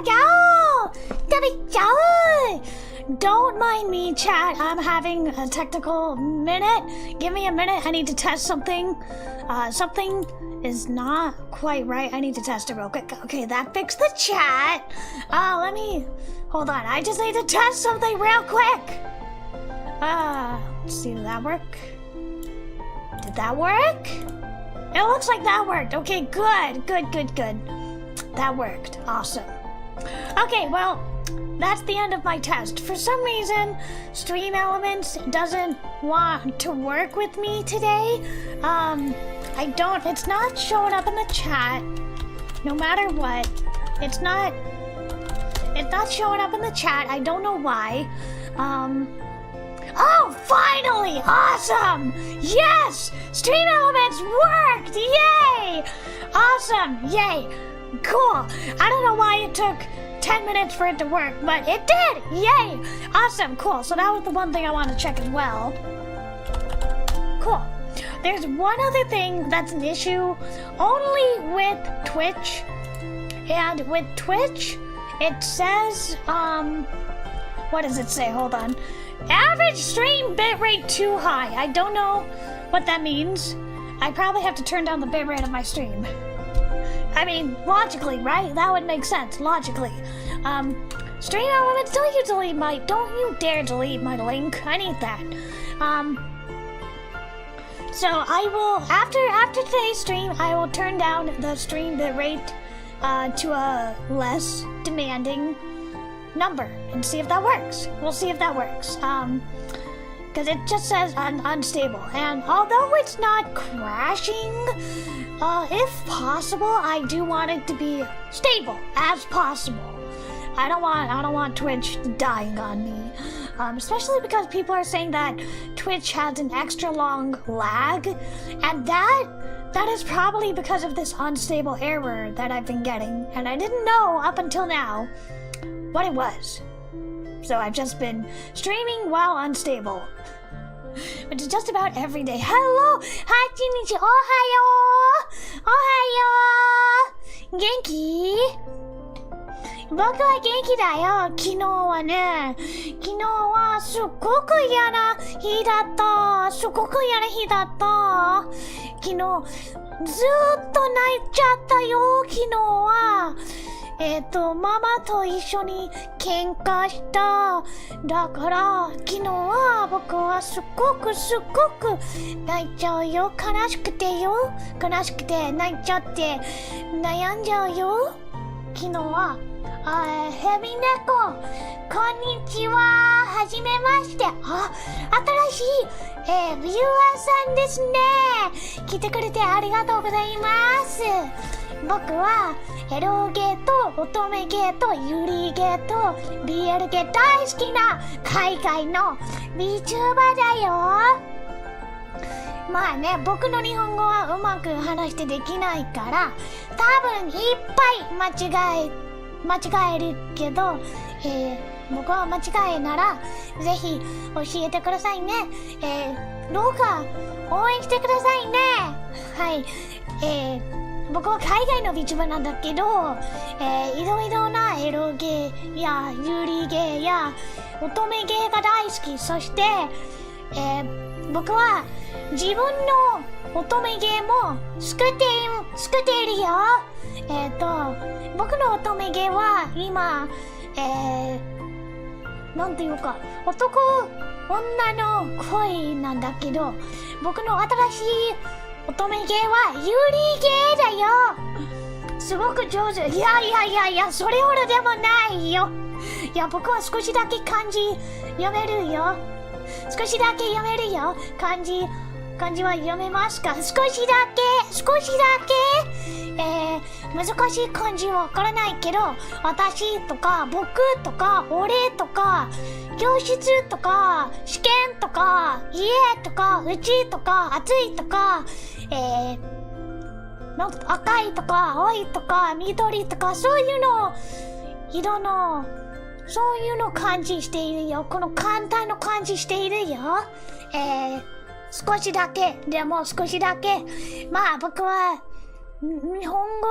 ガオ食べちゃう Don't mind me, chat. I'm having a technical minute. Give me a minute. I need to test something. Something is not quite right. I need to test it real quick. Okay, that fixed the chat. Hold on. I just need to test something real quick. Let's see, did that work? Did that work? It looks like that worked. Okay, good. That worked. Awesome. Okay, well, that's the end of my test. For some reason, Stream Elements doesn't want to work with me today. It's not showing up in the chat. No matter what, it's not showing up in the chat. I don't know why. Oh, finally! Awesome! Yes! Stream Elements worked! Yay! Awesome! Yay! Cool! I don't know why it took 10 minutes for it to work, but it did! Yay! Awesome! Cool. So that was the one thing I want to check as well. Cool. There's one other thing that's an issue only with Twitch. And with Twitch, it says, what does it say? Hold on. Average stream bitrate too high. I don't know what that means. I probably have to turn down the bitrate of my stream. I mean, logically, right? That would make sense, logically. Stream Elements, don't you dare delete my link. I need that. So I will, after today's stream, I will turn down the stream bitrate to a less demanding number and see if that works. We'll see if that works. Because it just says unstable. And although it's not crashing, if possible, I do want it to be stable as possible. I don't want Twitch dying on me. Especially because people are saying that Twitch has an extra long lag, and that is probably because of this unstable error that I've been getting, and I didn't know up until now what it was. So I've just been streaming while unstable, which is just about every day. Hello! Hachinichi! Ohayo! Genki? 僕は元気だよ。昨日はすっごく嫌な日だった。昨日、ずーっと泣いちゃったよ。昨日は。ママと一緒に喧嘩した。だから、昨日は僕はすっごく泣いちゃうよ。悲しくて泣いちゃって悩んじゃうよ。昨日は。ヘビ猫、こんにちは。はじめまして。新しい、ビューアーさんですね。来てくれてありがとうございます。僕は、エロゲーと乙女ゲーとユリゲーと BL ゲー大好きな海外の Vtuber だよ。まあね、僕の日本語はうまく話してできないから、多分いっぱい間違えるけど、僕は間違いならぜひ教えてくださいね。どうか応援してくださいね。はい。僕は海外の VTuber なんだけど、いろいろなエロゲーやユリゲーや乙女ゲーが大好き。そして、僕は自分の乙女ゲーも作っているよ。僕の乙女ゲーは今、なんていうか、女の声なんだけど、僕の新しい乙女ゲーはユリゲーだよ。すごく上手。いや、それほどでもないよ。いや、僕は少しだけ漢字読めるよ。漢字は読めますか？少しだけ。難しい漢字わからないけど、私とか僕とか俺とか教室とか試験とか家とかうちとか暑いとか、赤いとか青いとか緑とかそういうの色のそういうの漢字しているよ。この簡単の漢字しているよ。少しだけ。まあ僕は日本語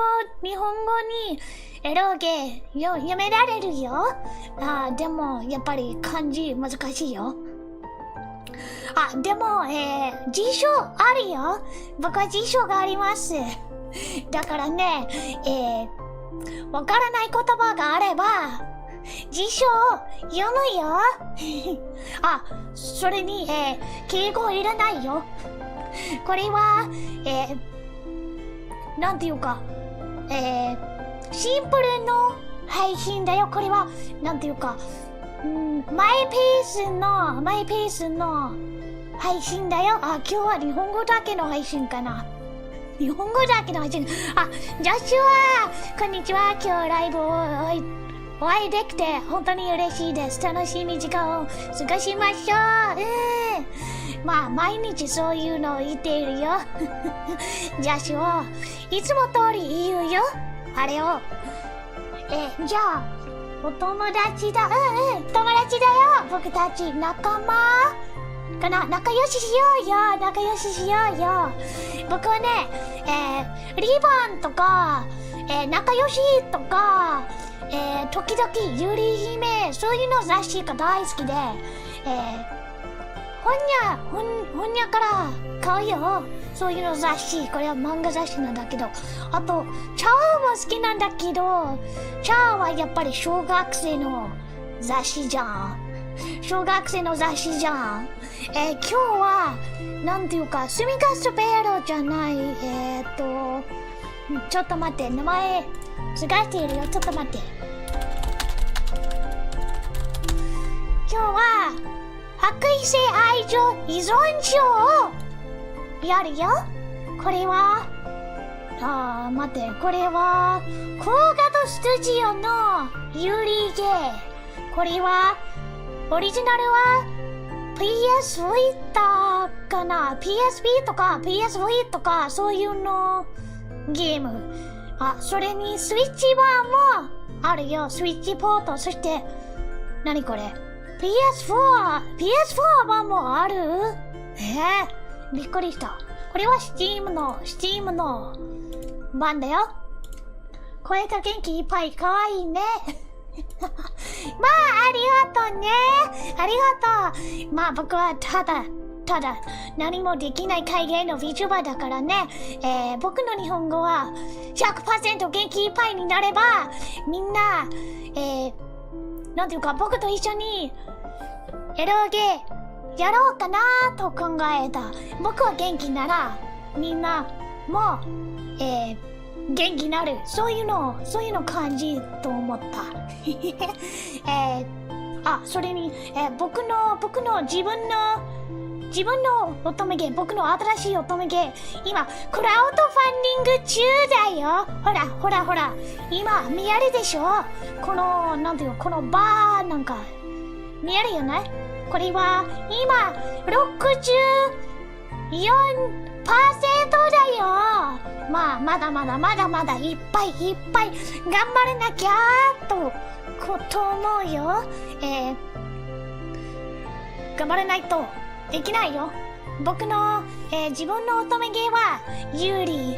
にエロゲ読められるよ。でもやっぱり漢字難しいよ。でも、辞書あるよ。僕は辞書があります。だからね、わからない言葉があれば、辞書を読むよ。それに、敬語いらないよ。これは、なんていうか、シンプルの配信だよ。これは、なんていうか、マイペースの配信だよ。今日は日本語だけの配信かな。日本語だけの配信。ジョシュア、こんにちは。今日ライブをお会いできて本当に嬉しいです。楽しみ時間を過ごしましょう。毎日そういうのを言っているよ。ジョシュア、いつも通り言うよ。あれを。じゃあ、お友達だ。友達だよ。僕たち仲間かな。仲良ししようよ。僕はね、リボンとか、仲良しとか、時々ゆり姫、そういうの雑誌が大好きで、本屋から買うよ。そういうの雑誌。これは漫画雑誌なんだけど。あと、チャオも好きなんだけど、チャオはやっぱり小学生の雑誌じゃん。今日は、なんていうか、スミカスペロじゃない。ちょっと待って、名前、探しているよ。ちょっと待って。今日は、白衣性愛情依存症をやるよ。これは、これは、高画スタジオのユリゲー。これは、オリジナルは PS フィッターかな。 PSP とか PS フィットか、そういうのゲーム。それにスイッチ版もあるよ。スイッチポート。そして、何これ PS4 版もある。びっくりした。これは Steam の版だよ。声が元気いっぱい。かわいいね。ありがとうね。僕はただ何もできない海外の Vtuber だからね。僕の日本語は 100% 元気いっぱいになれば、みんな、なんていうか、僕と一緒にエロゲやろうかなと考えた。僕は元気なら、みんなも、元気になる。そういうの感じと思った。それに、僕の自分の乙女芸、僕の新しい乙女芸、今、クラウドファンディング中だよ。ほら。今、見えるでしょ？このバーなんか、見えるよね？これは、今、64%だよ。まだいっぱい頑張らなきゃと思うよ。頑張らないとできないよ。僕の、自分の乙女芸は有利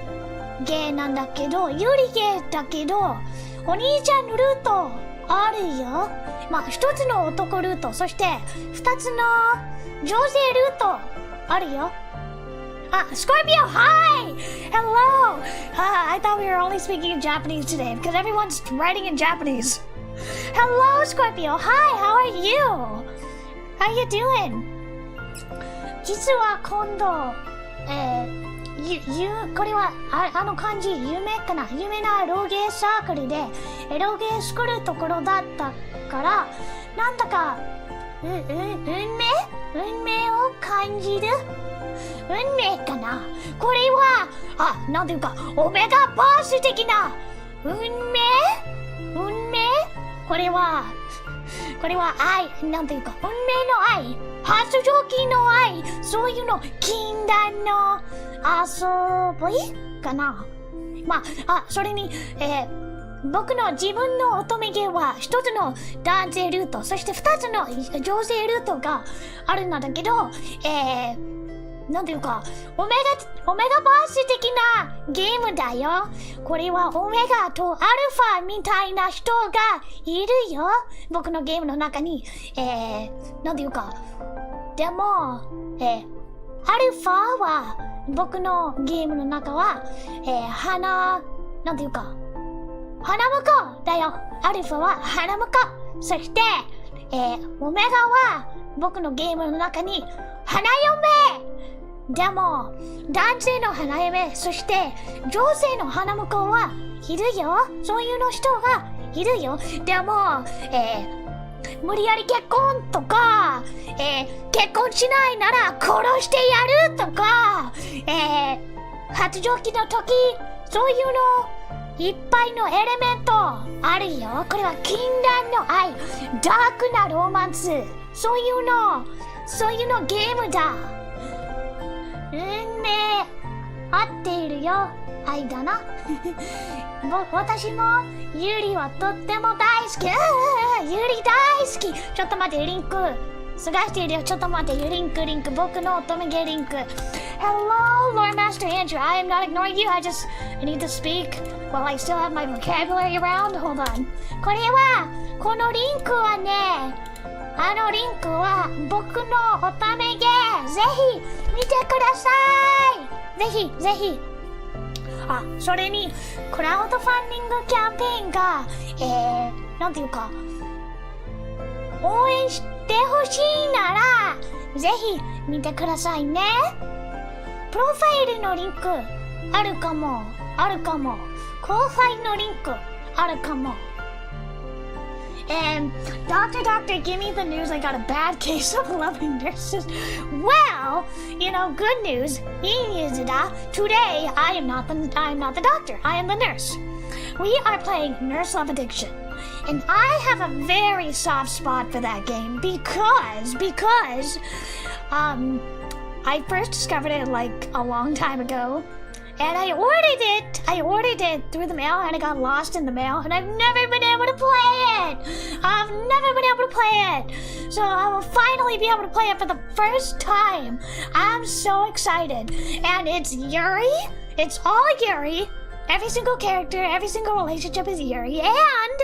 芸なんだけど、お兄ちゃんルートあるよ。一つの男ルート、そして二つの女性ルートあるよ。Scorpio, hi! Hello! I thought we were only speaking in Japanese today because everyone's writing in Japanese. Hello, Scorpio, hi! How are you? How you doing? 実は今度、これは漢字、夢かな？夢なエロゲーサークルでエロゲー作るところだったから、なんだか、運命を感じる？運命かな？これは、なんていうか、オメガバース的な運命？これは愛、なんていうか、運命の愛、発情期の愛、そういうの、禁断の遊びかな？それに、僕の自分の乙女芸は一つの男性ルート、そして二つの女性ルートがあるんだけど、なんていうか、オメガバース的なゲームだよ。これはオメガとアルファみたいな人がいるよ。僕のゲームの中に。なんていうか、でも、アルファは、僕のゲームの中は、なんていうか、花婿だよ。アルファは花婿。そして、オメガは、僕のゲームの中に、花嫁でも、男性の花嫁、そして女性の花婿はいるよ。そういうの人がいるよ。でも、無理やり結婚とか、結婚しないなら殺してやるとか、発情期の時、そういうのいっぱいのエレメントあるよ。これは禁断の愛、ダークなロマンス、そういうのゲームだ。運命合っているよ。愛だな。私もユリはとっても大好き。ユリ大好き。ちょっと待って、リンク探しているよ。ちょっと待って、リンク。僕の乙女ゲリンク。Hello, Lord Master Andrew. I am not ignoring you. I need to speak while I still have my vocabulary around. Hold on. このリンクはね、リンクは僕の乙女ゲー。ぜひ見てください。ぜひ。それに、クラウドファンディングキャンペーンが、なんていうか、応援してほしいなら、ぜひ見てくださいね。プロファイルのリンク、あるかも。プロファイルのリンク、あるかも。And Doctor, give me the news. I got a bad case of loving nurses. Well, good news. Today I am not the doctor. I am the nurse. We are playing Nurse Love Addiction. And I have a very soft spot for that game because I first discovered it like a long time ago. And I ordered it through the mail and it got lost in the mail and I've never been able to play it. So I will finally be able to play it for the first time. I'm so excited. And it's Yuri. It's all Yuri. Every single character, every single relationship is Yuri. And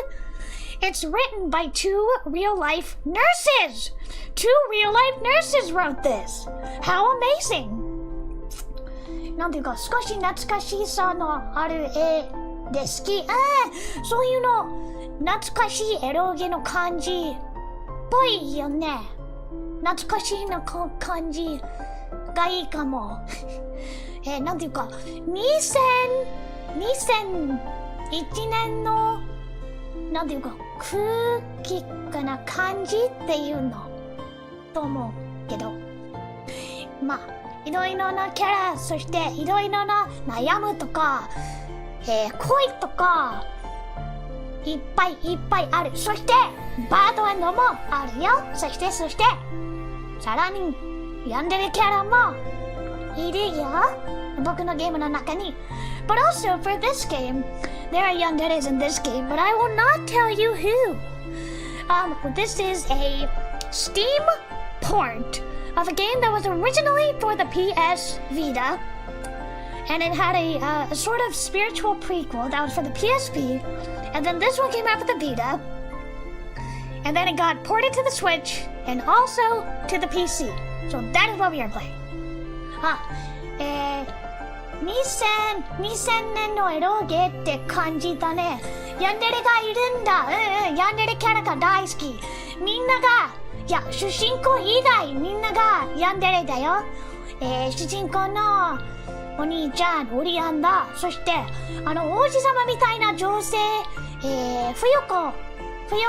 it's written by two real-life nurses. Two real-life nurses wrote this. How amazing. なんていうか、少し懐かしさのある絵で好き。そういうの、懐かしいエロゲの感じっぽいよね。懐かしいの感じがいいかも。なんていうか、2001年の、なんていうか、空気な感じっていうのと思うけど。まあ、いろいろなキャラ、そしていろいろな悩むとか、恋とか、いっぱいある。そして、バッドエンドもあるよ。そして、さらに、ヤンデレキャラもいるよ。僕のゲームの中に。But also, for this game, there are yanderes in this game, but I will not tell you who. This is a Steam port of a game that was originally for the PS Vita, and it had a sort of spiritual prequel that was for the PSP, and then this one came out for the Vita, and then it got ported to the Switch, and also to the PC. So that is what we are playing. 2000年のエロゲって感じだね。ヤンデレがいるんだ。ヤンデレキャラが大好き。みんなが、いや、主人公以外みんながヤンデレだよ。主人公のお兄ちゃん、オリアンだ。そして、王子様みたいな女性、冬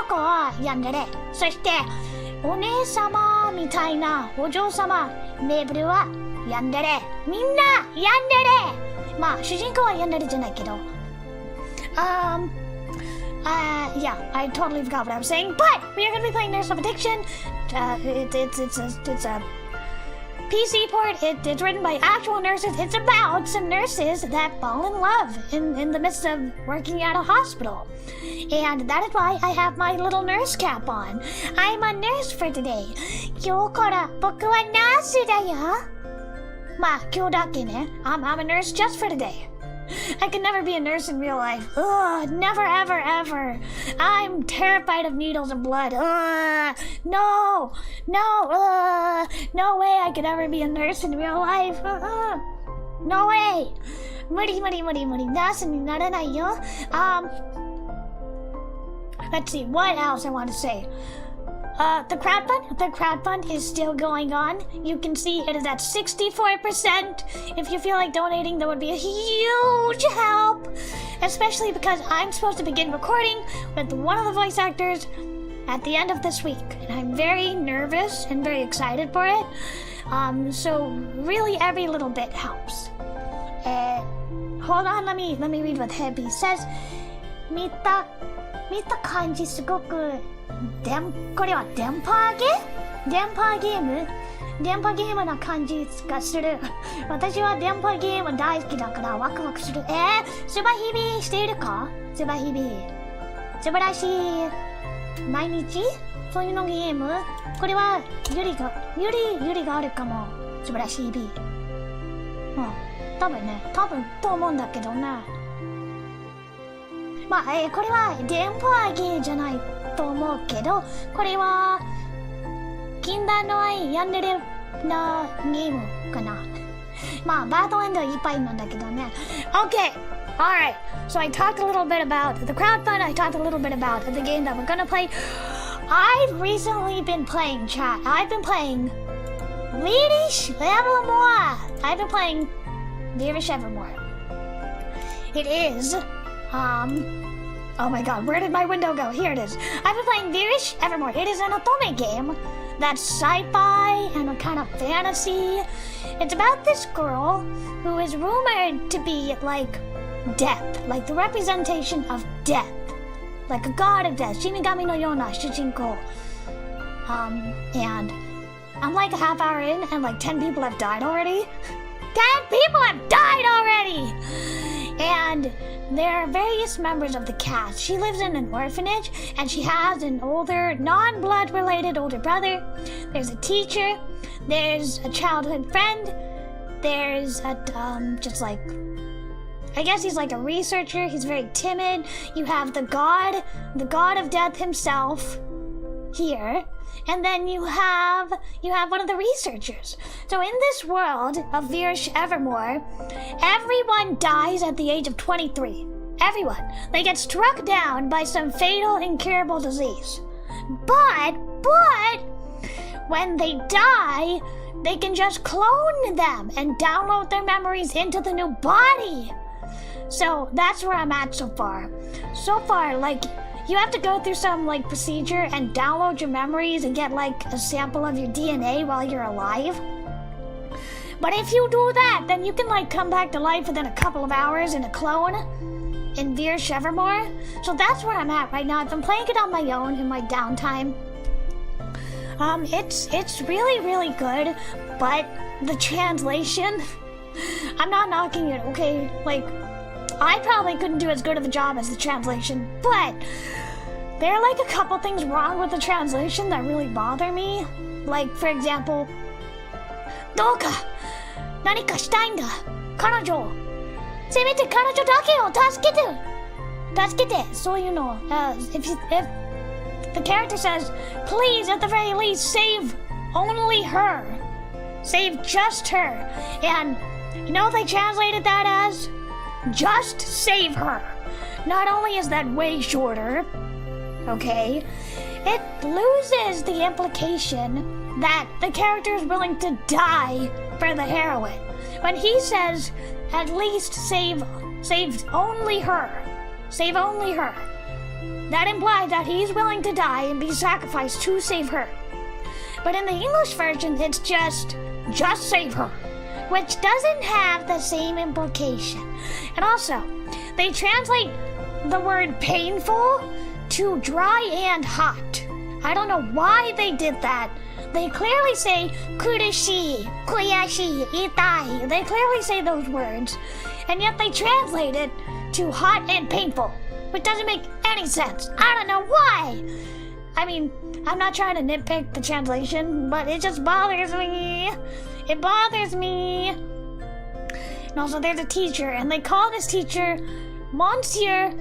子はヤンデレ。そして、お姉様みたいなお嬢様、メーブルはヤンデレ。みんなヤンデレ。まあ、主人公はヤンデレじゃないけど。Yeah, I totally forgot what I was saying, but we are going to be playing Nurse Love Addiction. It's a PC port. It's written by actual nurses. It's about some nurses that fall in love in the midst of working at a hospital. And that is why I have my little nurse cap on. I'm a nurse for today. 今日から僕はナースだよ。まあ今日だけね。I'm a nurse just for today. I could never be a nurse in real life. Ugh, never, ever, ever. I'm terrified of needles and blood. Ugh, no, no way I could ever be a nurse in real life. No way. 無理。ナースになれないよ。Let's see, what else I want to say. The crowd fund is still going on. You can see it is at 64%. If you feel like donating, that would be a huge help. Especially because I'm supposed to begin recording with one of the voice actors at the end of this week. And I'm very nervous and very excited for it. So really every little bit helps. Hold on, let me read what Hebi says. 見た感じすごくこれは電波ゲームな感じがする。私は電波ゲーム大好きだからワクワクする。スバヒビしているか？スバヒビ素晴らしい。毎日そういうのゲーム。これはユリがあるかも。素晴らしい日々。多分と思うんだけどな。まあ、これは電波ゲーじゃないと思うけど、これは禁断の愛ヤンデレなゲームかな。まあ、バードエンドいっぱいなんだけどね。Okay, alright. So I talked a little bit about the crowdfund. I talked a little bit about the game that we're gonna play. I've recently been playing, chat. I've been playing Virish Evermore. I've been playing Virish Evermore. It is oh my god, where did my window go? Here it is. I've been playing Virish Evermore. It is an otome game that's sci-fi and a kind of fantasy. It's about this girl who is rumored to be like death, like the representation of death, like a god of death, Shinigami no Yona Shujinko. And I'm like a half hour in and like 10 people have died already. 10 people have died already! And there are various members of the cast. She lives in an orphanage, and she has an older, non-blood related older brother. There's a teacher. There's a childhood friend. There's a, I guess he's like a researcher. He's very timid. You have the god of death himself here. And then you have one of the researchers. So in this world of Virish Evermore, everyone dies at the age of 23. Everyone. They get struck down by some fatal, incurable disease. But when they die, they can just clone them and download their memories into the new body. So that's where I'm at so far. So far, like, you have to go through some like procedure and download your memories and get like a sample of your DNA while you're alive. But if you do that, then you can like come back to life within a couple of hours in a clone in Virish Evermore. So that's where I'm at right now. I've been playing it on my own in my downtime. It's really, really good, but the translation, I'm not knocking it, okay? Like, I probably couldn't do as good of a job as the translation, but there are like a couple things wrong with the translation that really bother me. Like, for example, どうか何かしたいんだ彼女をせめて彼女だけを助けてそういうの if the character says, please at the very least save only her, save just her, and you know they translated that as just save her. Not only is that way shorter, okay, it loses the implication that the character is willing to die for the heroine. When he says, at least save only her, that implies that he's willing to die and be sacrificed to save her. But in the English version, it's just save her, which doesn't have the same implication. And also, they translate the word painful to dry and hot. I don't know why they did that. They clearly say kurushii, koyashi, itai. They clearly say those words. And yet they translate it to hot and painful, which doesn't make any sense. I don't know why. I mean, I'm not trying to nitpick the translation, but it just bothers me. It bothers me. And also there's a teacher, and they call this teacher Monsieur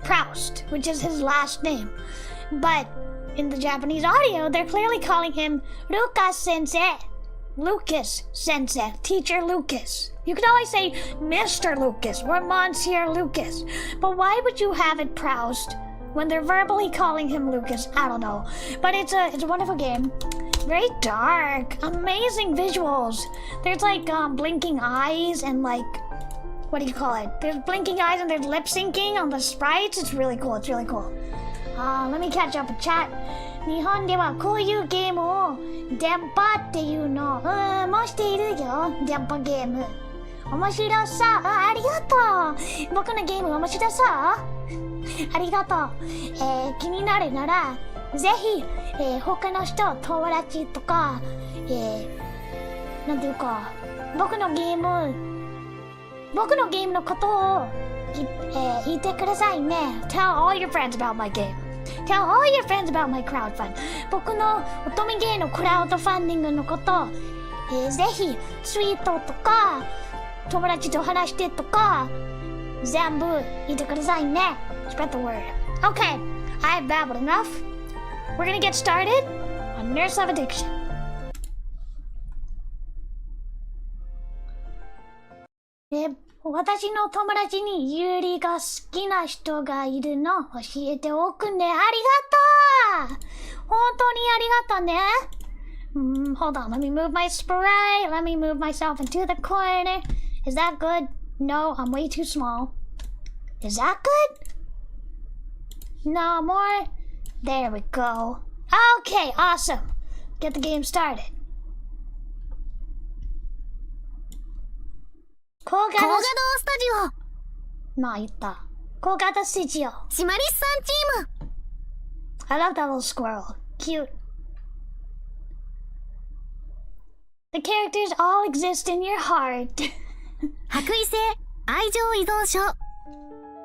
Proust, which is his last name. But in the Japanese audio, they're clearly calling him Lucas Sensei. Lucas Sensei. Teacher Lucas. You could always say Mr. Lucas or Monsieur Lucas. But why would you have it Proust when they're verbally calling him Lucas? I don't know. But it's a wonderful game. Very dark. Amazing visuals. There's like blinking eyes and like, what do you call it? There's blinking eyes and there's lip syncing on the sprites. It's really cool. It's really cool. Let me catch up with chat. 日本ではこういうゲームを電波っていうのもしているよ。電波ゲーム。面白さ。ありがとう。僕のゲーム面白そう。ありがとう。気になるならぜひ、他の人、友達とか、なんていうか、僕のゲームのことを言ってくださいね。Tell all your friends about my game. Tell all your friends about my crowdfund. 僕の乙女ゲーのクラウドファンディングのこと、ぜひツイートとか友達と話してとか全部言ってくださいね。Spread the word. Okay, I've babbled enough. We're gonna get started on Nurse of Addiction. 私の友達にユリが好きな人がいるの教えておくね。ありがとう。本当にありがとうね。Hold on, let me move my spray. Let me move myself into the corner. Is that good? No, I'm way too small. Is that good? No more? There we go. Okay, awesome. Get the game started. 高画堂スタジオ。まあ言った。高画堂スタジオ。シマリスさんチーム。I love that little squirrel. Cute. The characters all exist in your heart. 白衣性愛情依存症。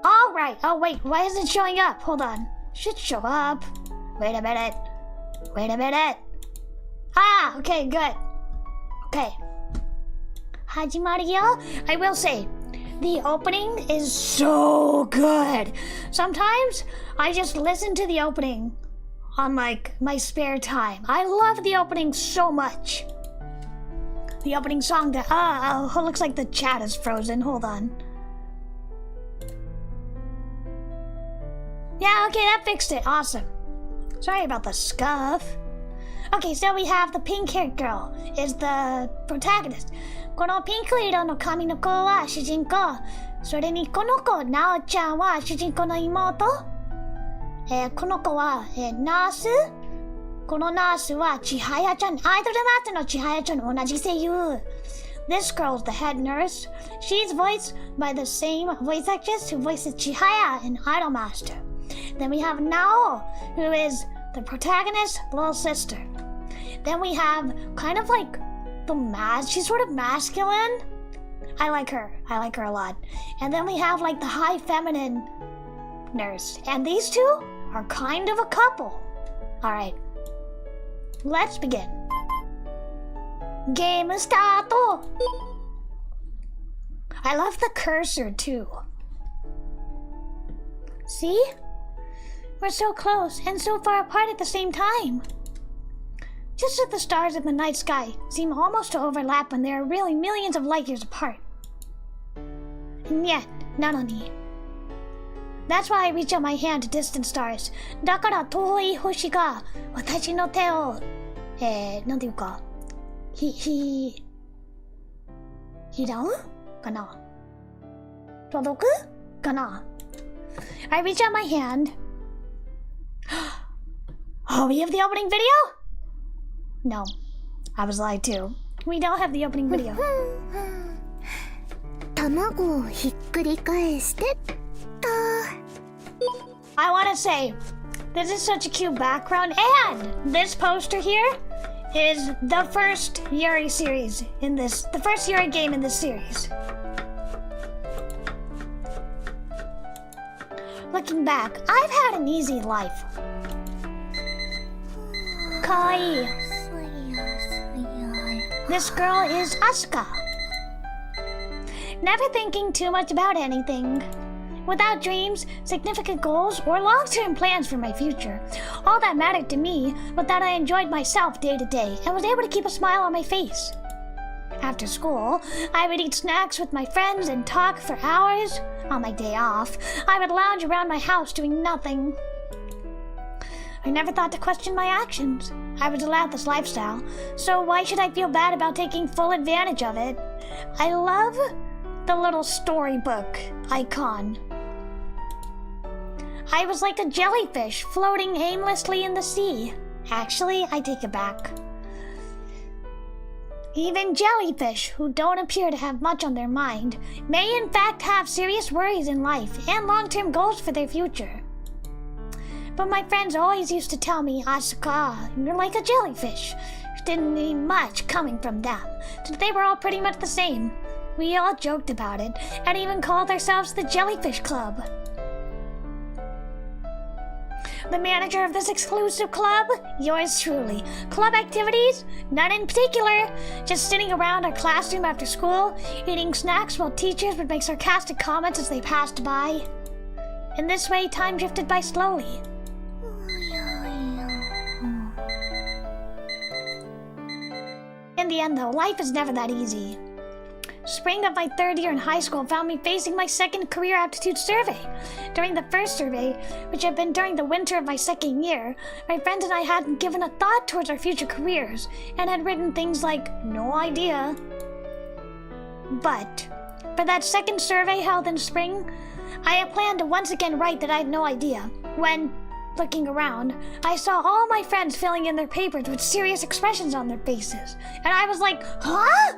All right. Oh wait, why isn't it showing up? Hold on. Should show up. Wait a minute. Wait a minute. Ah, okay, good. Okay. 始まるよ. I will say, the opening is so good. Sometimes I just listen to the opening on like my spare time. I love the opening so much. The opening song that looks like the chat is frozen. Hold on. Yeah, okay, that fixed it. Awesome. Sorry about the scuff. Okay, so we have the pink-haired girl is the protagonist. このピンク色の髪の子は主人公。それにこの子、なおちゃんは主人公の妹。この子は、ナース。このナースは千早ちゃん。アイドルナースの千早ちゃんと同じ声優。This girl's the head nurse. She's voiced by the same voice actress who voices Chihaya in Idolmaster. Then we have Nao, who is the protagonist's little sister. Then we have kind of like she's sort of masculine. I like her a lot. And then we have like the high feminine nurse. And these two are kind of a couple. Alright. Let's begin. Game start. I love the cursor too. See? We're so close and so far apart at the same time. Just as the stars in the night sky seem almost to overlap when they are really millions of light years apart. And yet, not only. That's why I reach out my hand to distant stars. だから遠い星が私の手を、なんていうか、拾うかな？届くかな？ I reach out my hand. Oh, we have the opening video? No, I was lied to. We don't have the opening video. 卵をひっくり返してっと。I want to say, this is such a cute background, and this poster here is the first Yuri series in this, the first Yuri game in this series. Looking back, I've had an easy life. Kawaii. This girl is Asuka. Never thinking too much about anything. Without dreams, significant goals, or long-term plans for my future. All that mattered to me was that I enjoyed myself day to day and was able to keep a smile on my face. After school, I would eat snacks with my friends and talk for hours. On my day off, I would lounge around my house doing nothing. I never thought to question my actions. I was allowed this lifestyle, so why should I feel bad about taking full advantage of it? I love the little storybook icon. I was like a jellyfish floating aimlessly in the sea. Actually, I take it back. Even jellyfish, who don't appear to have much on their mind, may in fact have serious worries in life and long-term goals for their future. But my friends always used to tell me, Asuka, you're like a jellyfish. Didn't need much coming from them, since they were all pretty much the same. We all joked about it, and even called ourselves the Jellyfish Club. The manager of this exclusive club? Yours truly. Club activities? None in particular. Just sitting around our classroom after school, eating snacks while teachers would make sarcastic comments as they passed by. In this way, time drifted by slowly. In the end, though, life is never that easy. Spring of my third year in high school found me facing my second career aptitude survey. During the first survey, which had been during the winter of my second year, my friends and I hadn't given a thought towards our future careers and had written things like, no idea. But for that second survey held in spring, I had planned to once again write that I had no idea, when, looking around, I saw all my friends filling in their papers with serious expressions on their faces, and I was like, huh?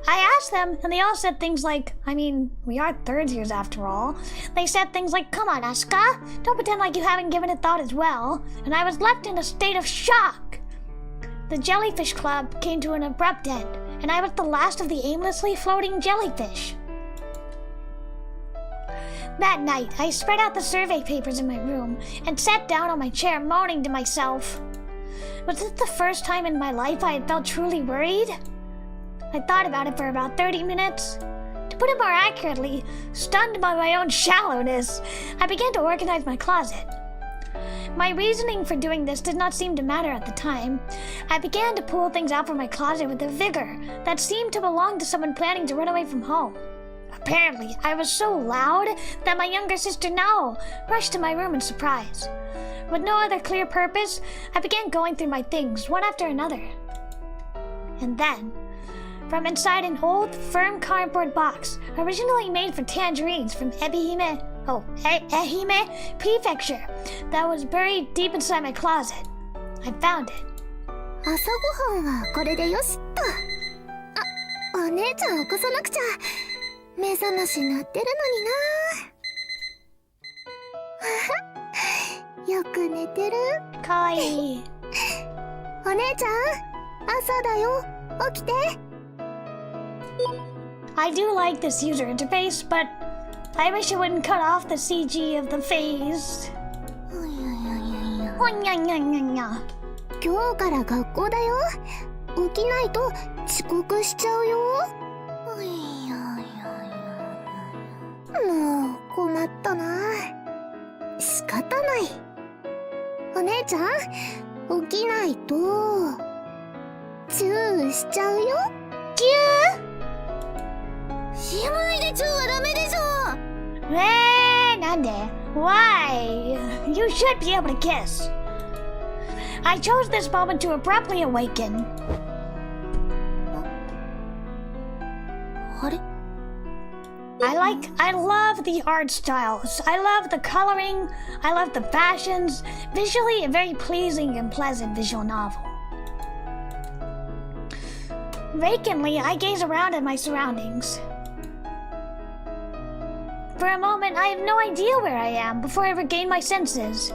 I asked them, and they all said things like, we are third years after all. They said things like, come on, Asuka, don't pretend like you haven't given it thought as well. And I was left in a state of shock. The Jellyfish Club came to an abrupt end, and I was the last of the aimlessly floating jellyfish. That night, I spread out the survey papers in my room and sat down on my chair, moaning to myself. Was it the first time in my life I had felt truly worried? I thought about it for about 30 minutes. To put it more accurately, stunned by my own shallowness, I began to organize my closet. My reasoning for doing this did not seem to matter at the time. I began to pull things out from my closet with a vigor that seemed to belong to someone planning to run away from home. Apparently, I was so loud that my younger sister Nao rushed to my room in surprise. With no other clear purpose, I began going through my things one after another. And then, from inside an old, firm cardboard box, originally made for tangerines from Ehime Prefecture, that was buried deep inside my closet, I found it. 朝ごはんはこれでよしっと。お姉ちゃん起こさなくちゃ。目覚まし鳴ってるのにな。よく寝てる？かわいい。お姉ちゃん、朝だよ。起きて。I do like this user interface, but I wish it wouldn't cut off the CG of the face. ほにゃにゃにゃにゃ。今日から学校だよ。起きないと遅刻しちゃうよ。もう困ったな。仕方ない。お姉ちゃん、起きないとチューしちゃうよ。キュー。姉妹でチューはダメでしょ。なんで？ Why? You should be able to kiss. I chose this moment to abruptly awaken. あれ？ I love the art styles. I love the coloring. I love the fashions. Visually, a very pleasing and pleasant visual novel. Vacantly, I gaze around at my surroundings. For a moment, I have no idea where I am before I regain my senses.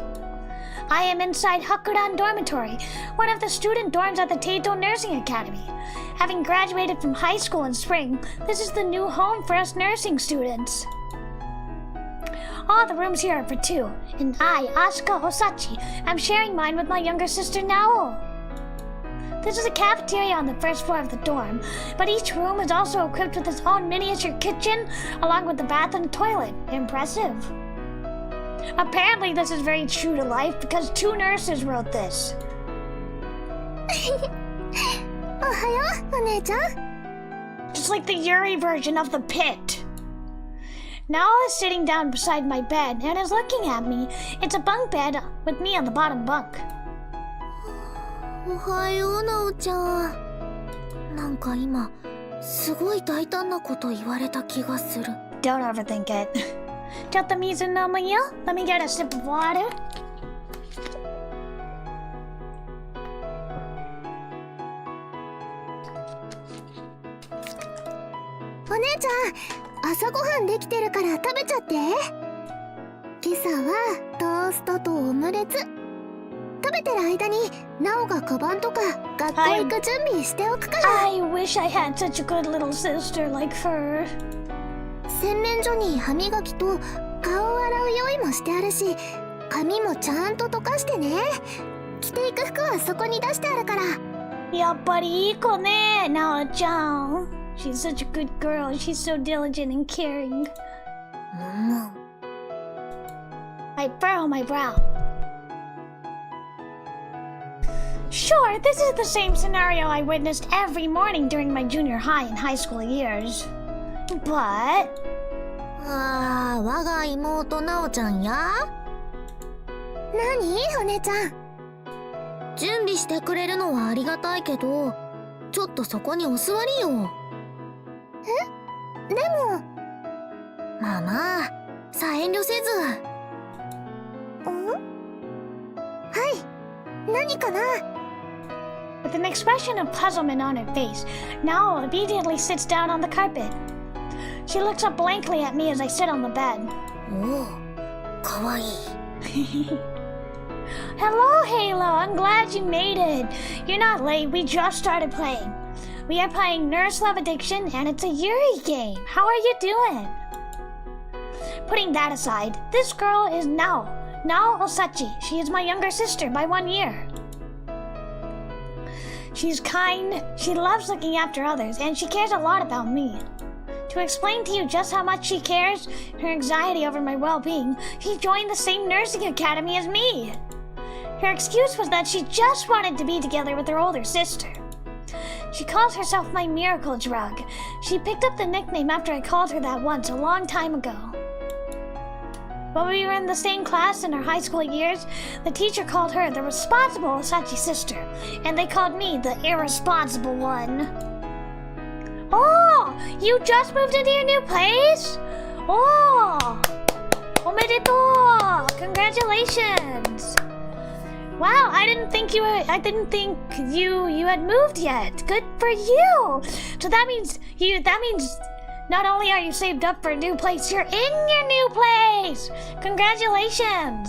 I am inside Hakuran Dormitory, one of the student dorms at the Teito Nursing Academy. Having graduated from high school in spring, this is the new home for us nursing students. All the rooms here are for two, and I, Asuka Osachi, am sharing mine with my younger sister Nao. This is a cafeteria on the first floor of the dorm, but each room is also equipped with its own miniature kitchen, along with the bath and toilet. Impressive. Apparently this is very true to life because 2 nurses wrote this. おはよう、お姉ちゃん。 Just like the Yuri version of the pit. Nao is sitting down beside my bed and is looking at me. It's a bunk bed with me on the bottom bunk. おはよう、なおちゃん。なんか今、すごい大胆なこと言われた気がする。Don't overthink it. Let me get a sip of water. お姉ちゃん、朝ごはんできてるから食べちゃって。今朝はトーストとオムレツ。食べてる間にナオがカバンとか学校行く準備しておくから。I wish I had such a good little sister like her. 洗面所に歯磨きと顔を洗う用意もしてあるし、髪もちゃんと溶かしてね。着ていく服はそこに出してあるから。やっぱりいい子ね、なおちゃん。She's such a good girl. She's so diligent and caring. I furrow my brow. Sure, this is the same scenario I witnessed every morning during my junior high and high school years. But... ああ、我が妹なおちゃんや。何、お姉ちゃん。準備してくれるのはありがたいけど、ちょっとそこにお座りよ。え？でも。まあまあ、さあ遠慮せず。はい、何かな？ With an expression of puzzlement on her face, Nao immediately sits down on the carpet. She looks up blankly at me as I sit on the bed. おお、かわいい。Hello, Halo. I'm glad you made it. You're not late. We just started playing. We are playing Nurse Love Addiction, and it's a Yuri game. How are you doing? Putting that aside, this girl is Nao Osachi. She is my younger sister by 1 year. She's kind, she loves looking after others, and she cares a lot about me. To explain to you just how much she cares, her anxiety over my well-being, she joined the same nursing academy as me. Her excuse was that she just wanted to be together with her older sister. She calls herself my miracle drug. She picked up the nickname after I called her that once a long time ago. While we were in the same class in our high school years, the teacher called her the responsible Osachi sister, and they called me the irresponsible one. Oh, you just moved into your new place? Oh, omedetou! Congratulations! Wow, I didn't think you had moved yet. Good for you. So that means not only are you saved up for a new place, you're in your new place. Congratulations.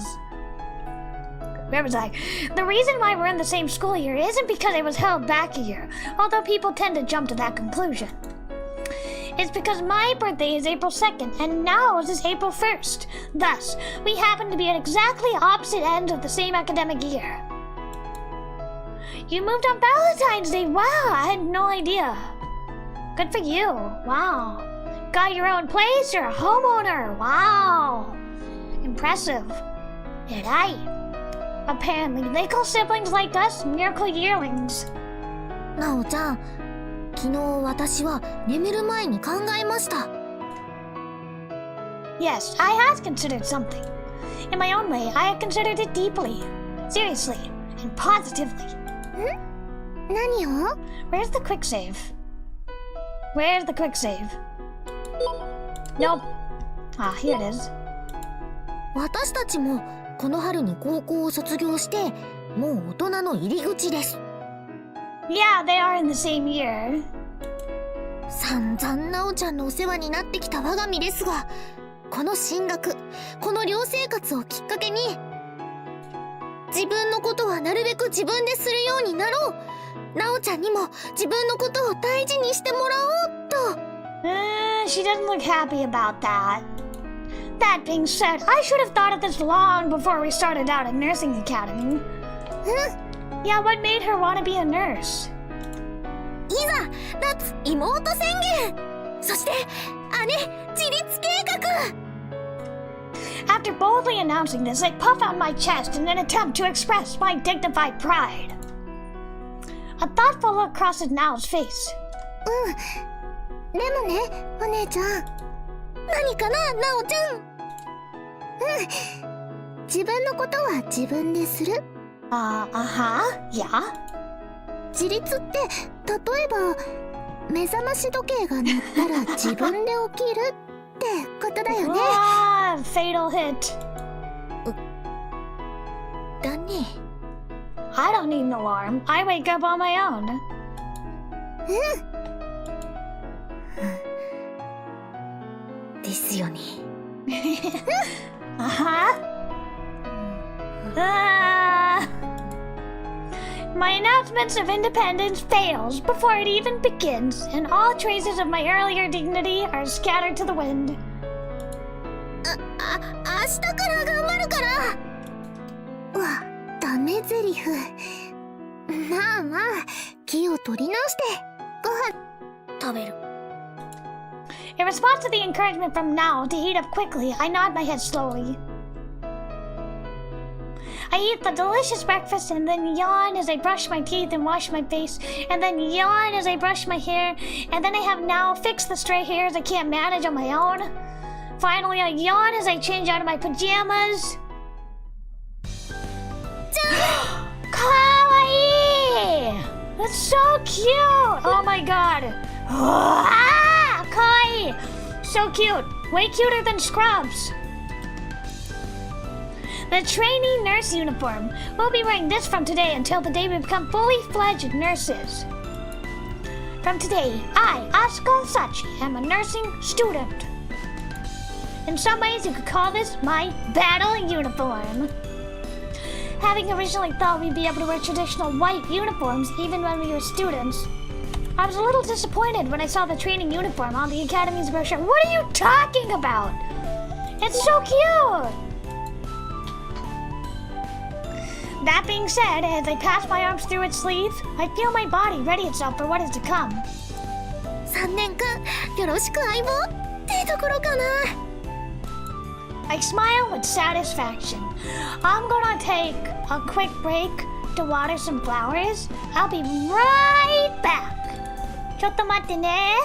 Where was I? The reason why we're in the same school year isn't because I was held back a year, although people tend to jump to that conclusion. It's because my birthday is April 2nd and Nao's is April 1st. Thus, we happen to be at exactly opposite ends of the same academic year. You moved on Valentine's Day. Wow, I had no idea. Good for you. Wow. Got your own place? You're a homeowner. Wow. Impressive. Right. Apparently, they call siblings like us miracle yearlings. なおちゃん、昨日私は眠る前に考えました。Yes, I have considered something. In my own way, I have considered it deeply, seriously, and positively. 何を？ Where's the quick save? Where's the quick save? Nope. Ah, here it is. 私たちもこの春に高校を卒業して、もう大人の入り口です。Yeah, they are in the same year. 散々なおちゃんのお世話になってきた我が身ですが、この進学、この寮生活をきっかけに、自分のことはなるべく自分でするようになろう。なおちゃんにも自分のことを大事にしてもらおうと。She doesn't look happy about that. That being said, I should have thought of this long before we started out at nursing academy. Yeah, what made her want to be a nurse? いざ脱妹宣言、そして姉自立計画。 After boldly announcing this, I puff out my chest in an attempt to express my dignified pride. A thoughtful look crosses Nao's face. でもね、お姉ちゃん。何かな、ナオちゃん。自分のことは自分でする。Yeah? 自立って、例えば、目覚まし時計が鳴ったら自分で起きるってことだよね。Fatal hit. だね。I don't need an alarm. I wake up on my own. ですよね。My announcements of independence fails before it even begins, and all traces of my earlier dignity are scattered to the wind. 明日から頑張るから。わ、ダメゼリフ。まあまあ、気を取り直してご飯食べる。In response to the encouragement from Nao to heat up quickly, I nod my head slowly. I eat the delicious breakfast and then yawn as I brush my teeth and wash my face, and then yawn as I brush my hair, and then I have Nao fix the stray hairs I can't manage on my own. Finally, I yawn as I change out of my pajamas. Kawaii! That's so cute! Oh my god. Kawaii! So cute. Way cuter than Scrubs. The trainee nurse uniform. We'll be wearing this from today until the day we become fully fledged nurses. From today, I, Asuka Sachi, am a nursing student. In some ways, you could call this my battle uniform. Having originally thought we'd be able to wear traditional white uniforms even when we were students, I was a little disappointed when I saw the training uniform on the Academy's brochure. What are you talking about? It's so cute! That being said, as I pass my arms through its sleeve, I feel my body ready itself for what is to come. 3年間よろしく相棒ってところかな。I smile with satisfaction. I'm gonna take a quick break to water some flowers. I'll be right back. ちょっと待ってね。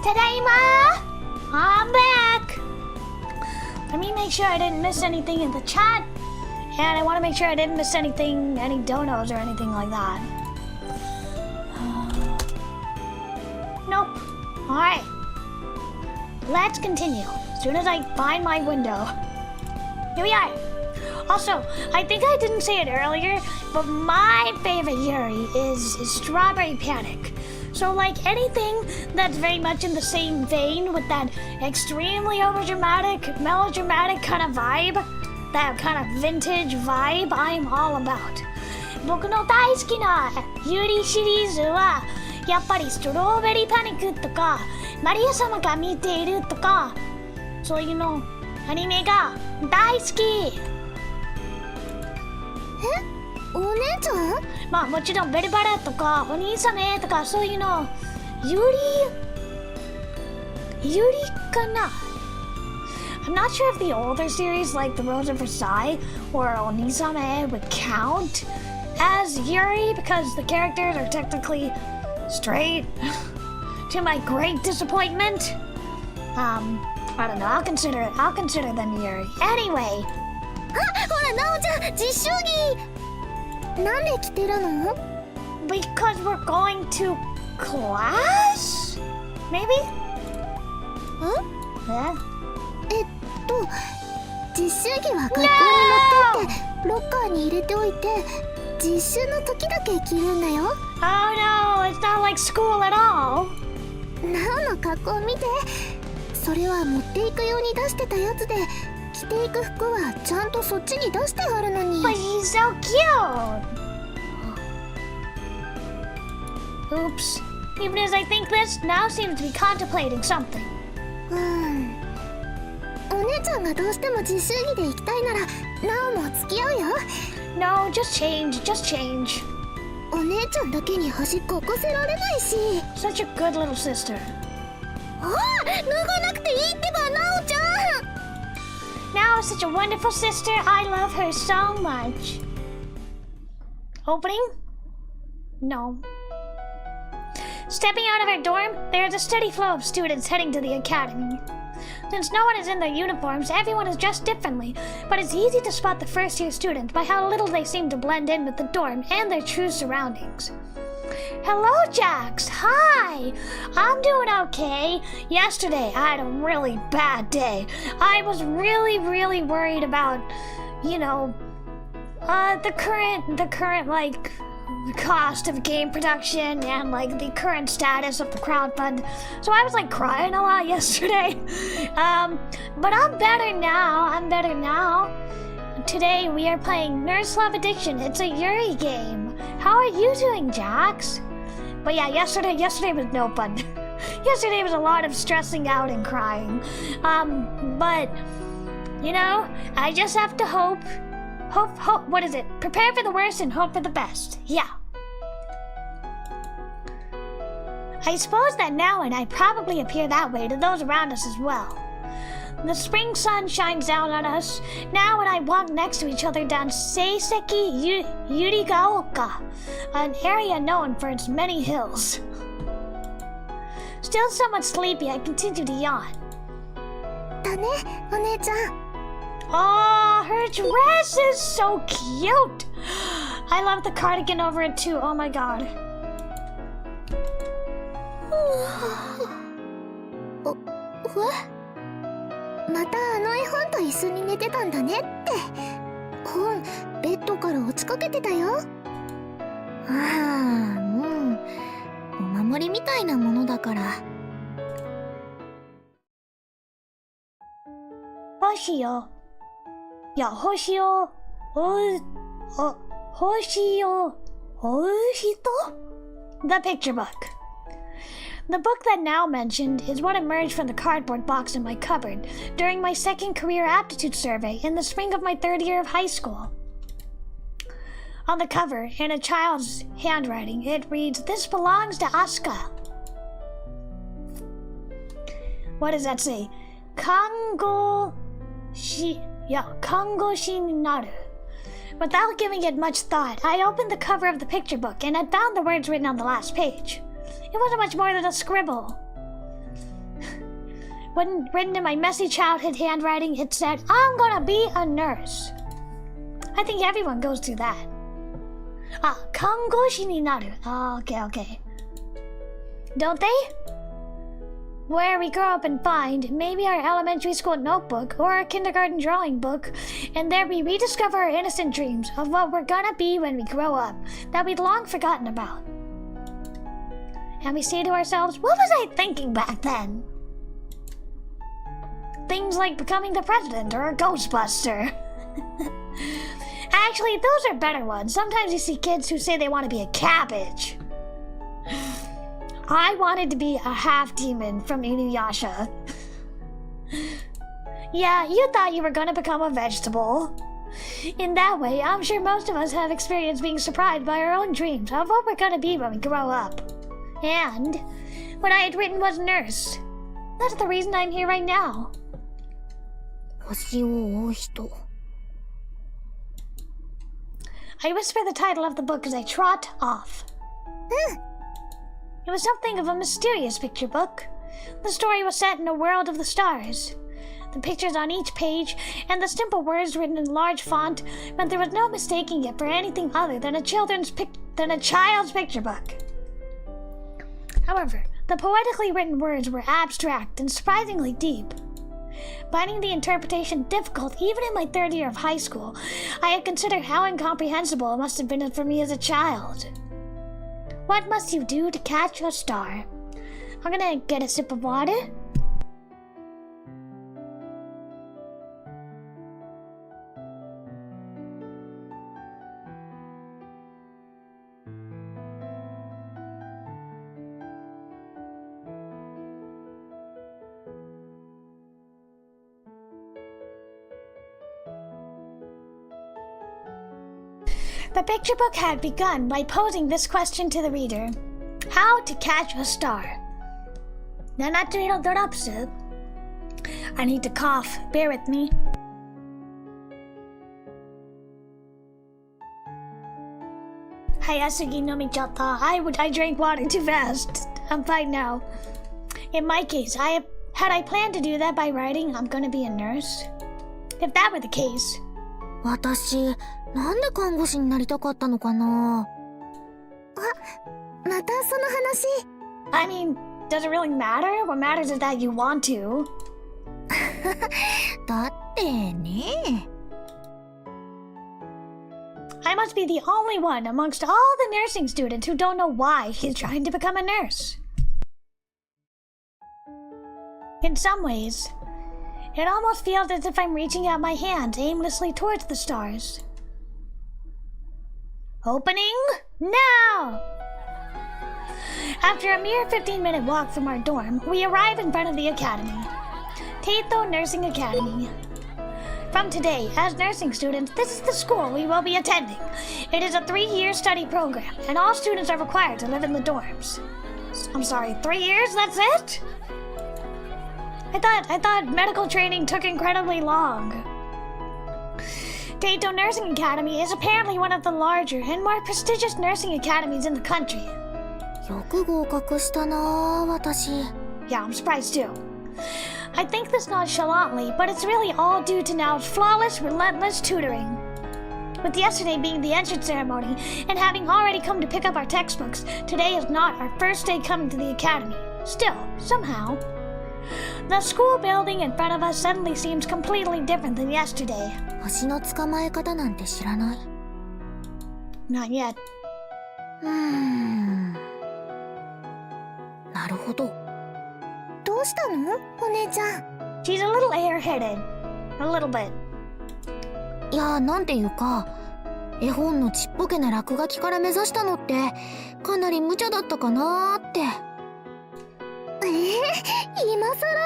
Tadaima! I'm back! Let me make sure I didn't miss anything in the chat. And I want to make sure I didn't miss anything, any donos or anything like that. Nope. Alright. Let's continue. As soon as I find my window. Here we are. Also, I think I didn't say it earlier, but my favorite Yuri is Strawberry Panic. So like anything that's very much in the same vein with that extremely overdramatic, melodramatic kind of vibe, that kind of vintage vibe, I'm all about. 僕の大好きなユリシリーズはやっぱりストロベリーパニックとかマリア様が見ているとかそういうのアニメが大好き。お姉ちゃん？まあもちろんベルバラとかお兄様とかそういうのユリかな。I'm not sure if the older series like The Rose of Versailles or Onisame would count as Yuri because the characters are technically straight to my great disappointment. I don't know, I'll consider them Yuri. Anyway. ほら、なおちゃん、実習着なんで着てるの？ Because we're going to class? Maybe? 実習着は学校に持ってってロッカーに入れておいて実習の時だけ着るんだよ。Oh no, it's not like school at all. なおの格好見て。それは持っていくように出してたやつで着ていく服はちゃんとそっちに出してあるのに。 But he's so cute! Oops. Even as I think this, now seems to be contemplating something. お姉ちゃんがどうしても実習着で行きたいならなおも付き合うよ。 No, just change. お姉ちゃんだけに端っこ起こせられないし。 Such a good little sister. 脱がなくていいってば、なおちゃん。 Now is such a wonderful sister. I love her so much. Opening? No. Stepping out of our dorm, there is a steady flow of students heading to the academy. Since no one is in their uniforms, everyone is dressed differently, but it's easy to spot the first-year students by how little they seem to blend in with the dorm and their true surroundings. Hello, Jax. Hi. I'm doing okay. Yesterday, I had a really bad day. I was really worried about, the current, like, the cost of game production and, like, the current status of the crowdfund. So I was, like, crying a lot yesterday. But I'm better now. Today, we are playing Nurse Love Addiction. It's a Yuri game. How are you doing, Jax? But yeah, yesterday was no fun. Yesterday was a lot of stressing out and crying. But, I just have to hope, what is it? Prepare for the worst and hope for the best. Yeah. I suppose that now and I probably appear that way to those around us as well. The spring sun shines down on us now when I walk next to each other down Seiseki Yurigaoka, an area known for its many hills. Still somewhat sleepy, I continue to yawn. だね、お姉ちゃん。 Oh, her dress is so cute! I love the cardigan over it too, oh my god. またあの絵本と一緒に寝てたんだねって。本、ベッドから落ちかけてたよ。お守りみたいなものだから。星よ。いや、星を追う人? The picture book. The book that Now mentioned is what emerged from the cardboard box in my cupboard during my second career aptitude survey in the spring of my third year of high school. On the cover, in a child's handwriting, it reads, "This belongs to Asuka." What does that say? Kangoshi ni naru. Without giving it much thought, I opened the cover of the picture book and had found the words written on the last page. It wasn't much more than a scribble. When written in my messy childhood handwriting, it said, I'm gonna be a nurse. I think everyone goes through that. Ah, 看護師になる. Ah, okay. Don't they? Where we grow up and find maybe our elementary school notebook or our kindergarten drawing book, and there we rediscover our innocent dreams of what we're gonna be when we grow up that we'd long forgotten about. And we say to ourselves, what was I thinking back then? Things like becoming the president or a Ghostbuster. Actually, those are better ones. Sometimes you see kids who say they want to be a cabbage. I wanted to be a half-demon from Inuyasha. Yeah, you thought you were gonna become a vegetable. In that way, I'm sure most of us have experienced being surprised by our own dreams of what we're gonna be when we grow up. And what I had written was nurse. That's the reason I'm here right now. 星を追う人。I whisper the title of the book as I trot off. It was something of a mysterious picture book. The story was set in a world of the stars. The pictures on each page and the simple words written in large font meant there was no mistaking it for anything other than a child's picture book. However, the poetically written words were abstract and surprisingly deep. Finding the interpretation difficult even in my third year of high school, I had considered how incomprehensible it must have been for me as a child. What must you do to catch a star? I'm gonna get a sip of water. The picture book had begun by posing this question to the reader. How to catch a star? I need to cough. Bear with me. Hayasugi no michata. I drank water too fast. I'm fine now. In my case, had I planned to do that by writing, I'm gonna be a nurse? If that were the case... 私、なんで看護師になりたかったのかな。あ、またその話。I mean, does it really matter? What matters is that you want to. だってね。I must be the only one amongst all the nursing students who don't know why he's trying to become a nurse. In some ways, it almost feels as if I'm reaching out my hands aimlessly towards the stars. Opening now! After a mere 15-minute walk from our dorm, we arrive in front of the academy. Teito Nursing Academy. From today, as nursing students, this is the school we will be attending. It is a 3-year study program, and all students are required to live in the dorms. I'm sorry, 3 years? That's it? I thought medical training took incredibly long. Teito Nursing Academy is apparently one of the larger and more prestigious nursing academies in the country. よく合格したな、私。Yeah, I'm surprised too. I think this nonchalantly, but it's really all due to Nao's flawless, relentless tutoring. With yesterday being the entrance ceremony, and having already come to pick up our textbooks, today is not our first day coming to the academy. Still, somehow, the school building in front of us suddenly seems completely different than yesterday. 星の捕まえ方なんて知らない。Not yet. なるほど。どうしたの？お姉ちゃん。She's a little airheaded. A little bit. いや、なんていうか、絵本のちっぽけな落書きから目指したのってかなり無茶だったかなーって。今さら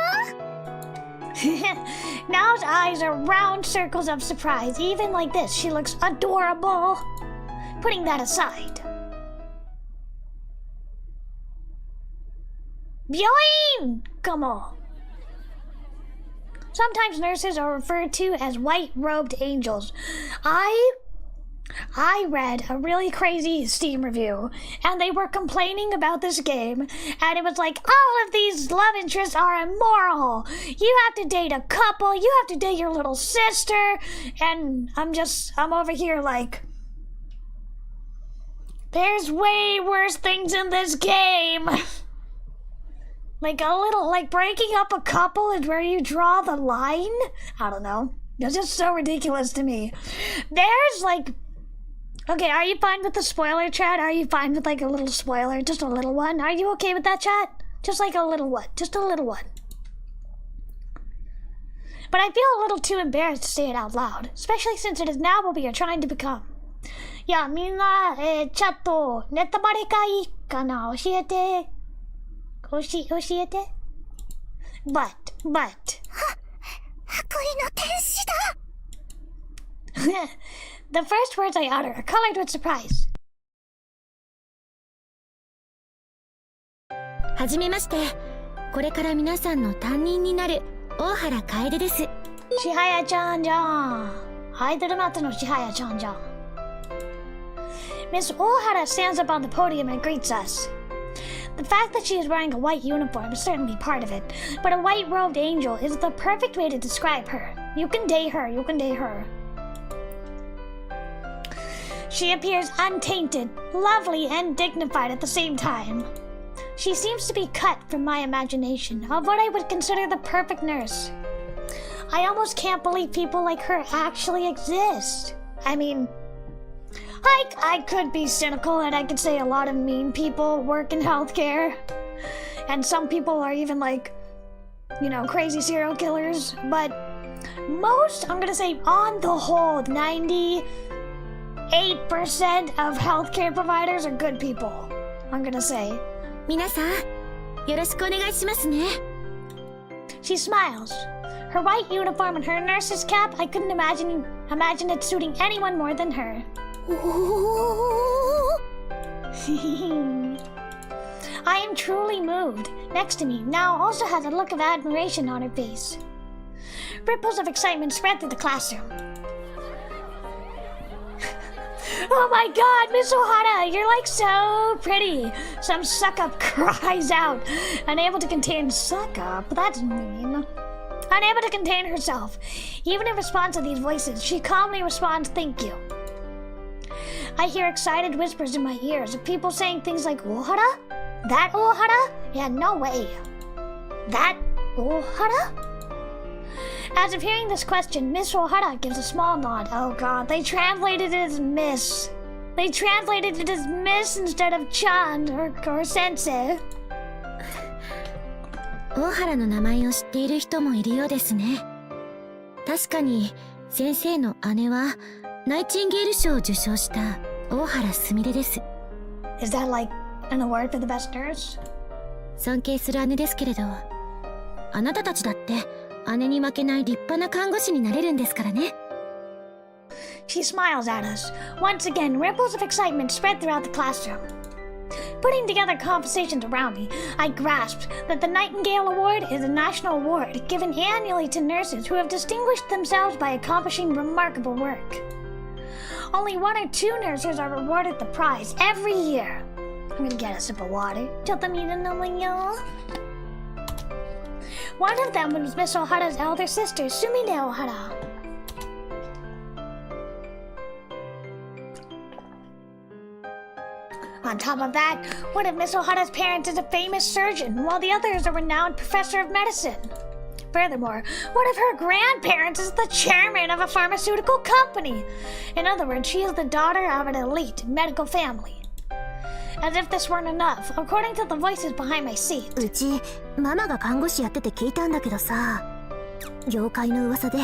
？Nao's eyes are round circles of surprise. Even like this, she looks adorable. Putting that aside. Byoin! Come on. Sometimes nurses are referred to as white-robed angels. I I read a really crazy Steam review, and they were complaining about this game, and it was like, all of these love interests are immoral. You have to date a couple, you have to date your little sister, and I'm over here like, there's way worse things in this game. Like breaking up a couple is where you draw the line? I don't know. It's just so ridiculous to me. There's like... Okay, are you fine with the spoiler, chat? Are you fine with like a little spoiler? Just a little one? Are you okay with that, chat? Just like a little one. Just a little one. But I feel a little too embarrassed to say it out loud. Especially since it is now what we are trying to become. いや、みんな、チャット、ネタバレかいいかな？教えて。教えて。But. 恋の天使だ。The first words I utter are colored with surprise. はじめまして。これから皆さんの担任になる大原楓です。千早ちゃんじゃん。アイドルマットの千早ちゃんじゃん。Miss Ohara stands up on the podium and greets us. The fact that she is wearing a white uniform is certainly part of it, but a white-robed angel is the perfect way to describe her. You can date her, you can date her. She appears untainted, lovely, and dignified at the same time. She seems to be cut from my imagination of what I would consider the perfect nurse. I almost can't believe people like her actually exist. I mean... I could be cynical and I could say a lot of mean people work in healthcare. And some people are even like, you know, crazy serial killers. But most, I'm gonna say on the whole, 98% of healthcare providers are good people. I'm gonna say. 皆さん、よろしくお願いしますね。She smiles. Her white uniform and her nurse's cap, I couldn't imagine it suiting anyone more than her. I am truly moved. Next to me now also has a look of admiration on her face. Ripples of excitement spread through the classroom. Oh my god, Miss Ohara, you're like so pretty. Some suck-up cries out, unable to contain suck-up. That's mean. Unable to contain herself. Even in response to these voices, she calmly responds, "Thank you." I hear excited whispers in my ears of people saying things like, Ohara? That Ohara? Yeah, no way. That Ohara? As if hearing this question, Miss Ohara gives a small nod. Oh god, they translated it as Miss. They translated it as Miss instead of Chan or Sensei. 大原の名前を知っている人もいるようですね。確かに先生の姉はナイチンゲール賞を受賞した大原すみれです。Is that like an award for the best nurse? 尊敬する姉ですけれど、あなたたちだって姉に負けない立派な看護師になれるんですからね。She smiles at us. Once again, ripples of excitement spread throughout the classroom. Putting together conversations around me, I grasped that the Nightingale Award is a national award given annually to nurses who have distinguished themselves by accomplishing remarkable work. Only 1 or 2 nurses are rewarded the prize every year. I'm gonna get a sip of water. One of them was Miss Ohara's elder sister, Sumine Ohara. On top of that, one of Miss Ohara's parents is a famous surgeon, while the other is a renowned professor of medicine. Furthermore, one of her grandparents is the chairman of a pharmaceutical company. In other words, she is the daughter of an elite medical family. As if this weren't enough, according to the voices behind my seat. うち、ママが看護師やってて聞いたんだけどさ、業界の噂で、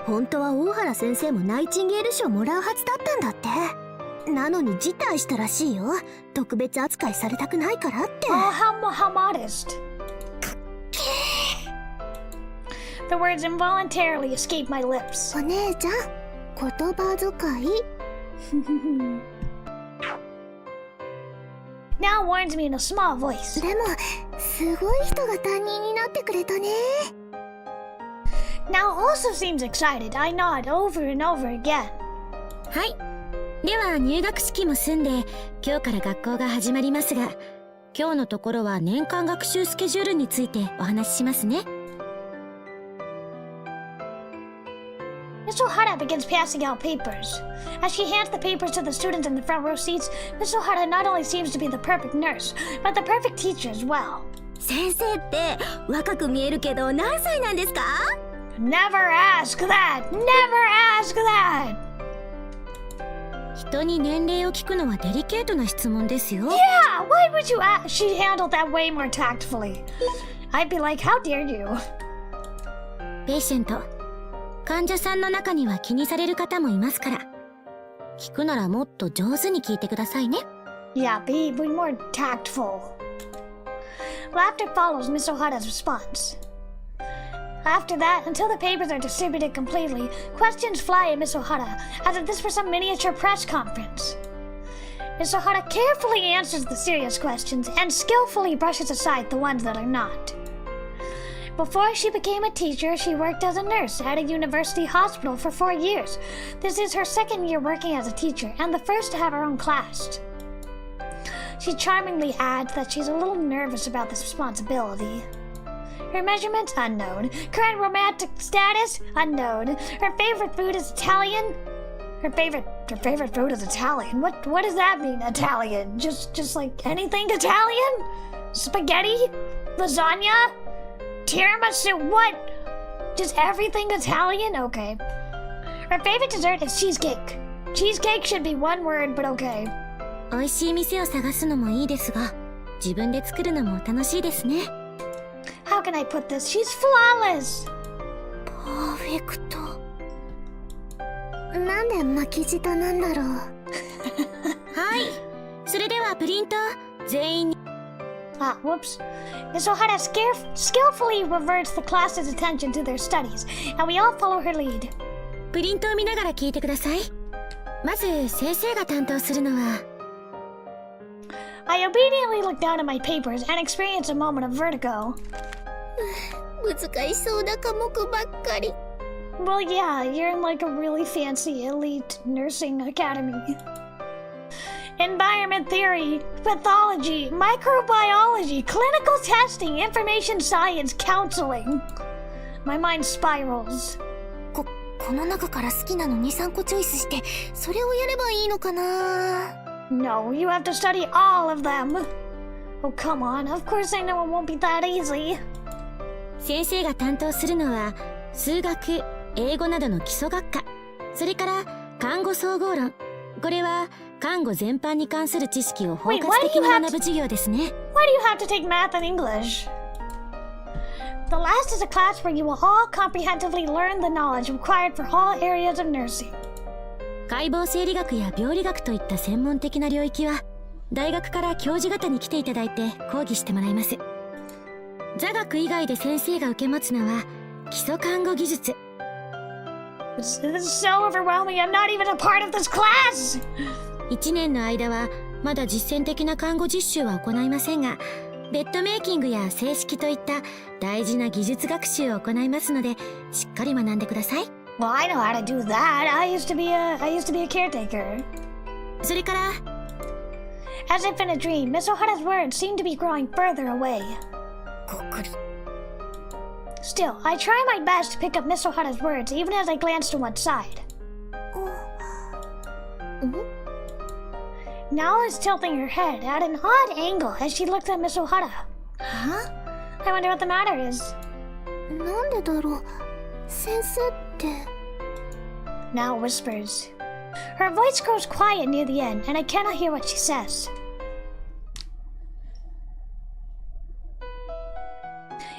本当は大原先生もナイチンゲール賞もらうはずだったんだって。なのに辞退したらしいよ。特別扱いされたくないからって。Oh, how modest. The words involuntarily escaped my lips. お姉ちゃん、言葉遣いNow warns me in a small voice. でも、すごい人が担任になってくれたね。Now also seems excited. I nod over and over again. はい。では入学式も済んで今日から学校が始まりますが、今日のところは年間学習スケジュールについてお話ししますね。Miss Ohara begins passing out papers. As she hands the papers to the students in the front row seats, Miss Ohara not only seems to be the perfect nurse, but the perfect teacher as well. 先生って若く見えるけど何歳なんですか？ Never ask that! Never ask that! 人に年齢を聞くのはデリケートな質問ですよ。Yeah! Why would you ask? She'd handle that way more tactfully. I'd be like, how dare you? ペイシェント、患者さんの中には気にされる方もいますから、聞くならもっと上手に聞いてくださいね。Yeah, be more tactful. Laughter follows Miss Ohara's response. After that, until the papers are distributed completely, questions fly at Miss Ohara as if this were some miniature press conference. Miss Ohara carefully answers the serious questions and skillfully brushes aside the ones that are not. Before she became a teacher, she worked as a nurse at a university hospital for 4 years. This is her second year working as a teacher and the first to have her own class. She charmingly adds that she's a little nervous about this responsibility. Her measurements? Unknown. Current romantic status? Unknown. Her favorite food is Italian? Her favorite food is Italian? What does that mean, Italian? Just like anything Italian? Spaghetti? Lasagna? Tiramisu? What? Just everything Italian? Okay. Her favorite dessert is cheesecake. Cheesecake should be one word, but okay. 美味しい店を探すのもいいですが、自分で作るのも楽しいですね。How can I put this? She's flawless! パーフェクト。なんで巻き舌なんだろう。はい、それではプリント全員に。Whoops. Miss Ohara skillfully reverts the class's attention to their studies, and we all follow her lead. プリントを見ながら聞いてください。まず先生が担当するのは。I obediently look down at my papers and experience a moment of vertigo. 難しそうな科目ばっかり。Well, yeah, you're in like a really fancy elite nursing academy. Environment theory, pathology, microbiology, clinical testing, information science, counseling. My mind spirals. この中から好きなの 2,3 個チョイスして、それをやればいいのかな？ No, you have to study all of them. Oh, come on. Of course I know it won't be that easy. 先生が担当するのは数学、英語などの基礎学科、それから看護総合論。これは看護全般に関する知識を包括的に学ぶ授業ですね。Why do you have to take math and English? The last is a class where you will all comprehensively learn the knowledge required for all areas of nursing. 解剖生理学や病理学といった専門的な領域は大学から教授方に来ていただいて講義してもらいます。座学以外で先生が受け持つのは基礎看護技術。This is so overwhelming. I'm not even a part of this class. 1年の間はまだ実践的な看護実習は行いませんが、ベッドメイキングや正式といった大事な技術学習を行いますので、しっかり学んでください。Well, I know how to do that. I used to be a caretaker. それから、 As if in a dream, Miss Ohara's words seem to be growing further away. ごっくり。 Still, I try my best to pick up Miss Ohara's words even as I glance to one side. Nao is tilting her head at an odd angle as she looks at Miss Ohara. Huh? I wonder what the matter is. なんでだろう。先生って。Nao whispers. Her voice grows quiet near the end, and I cannot hear what she says.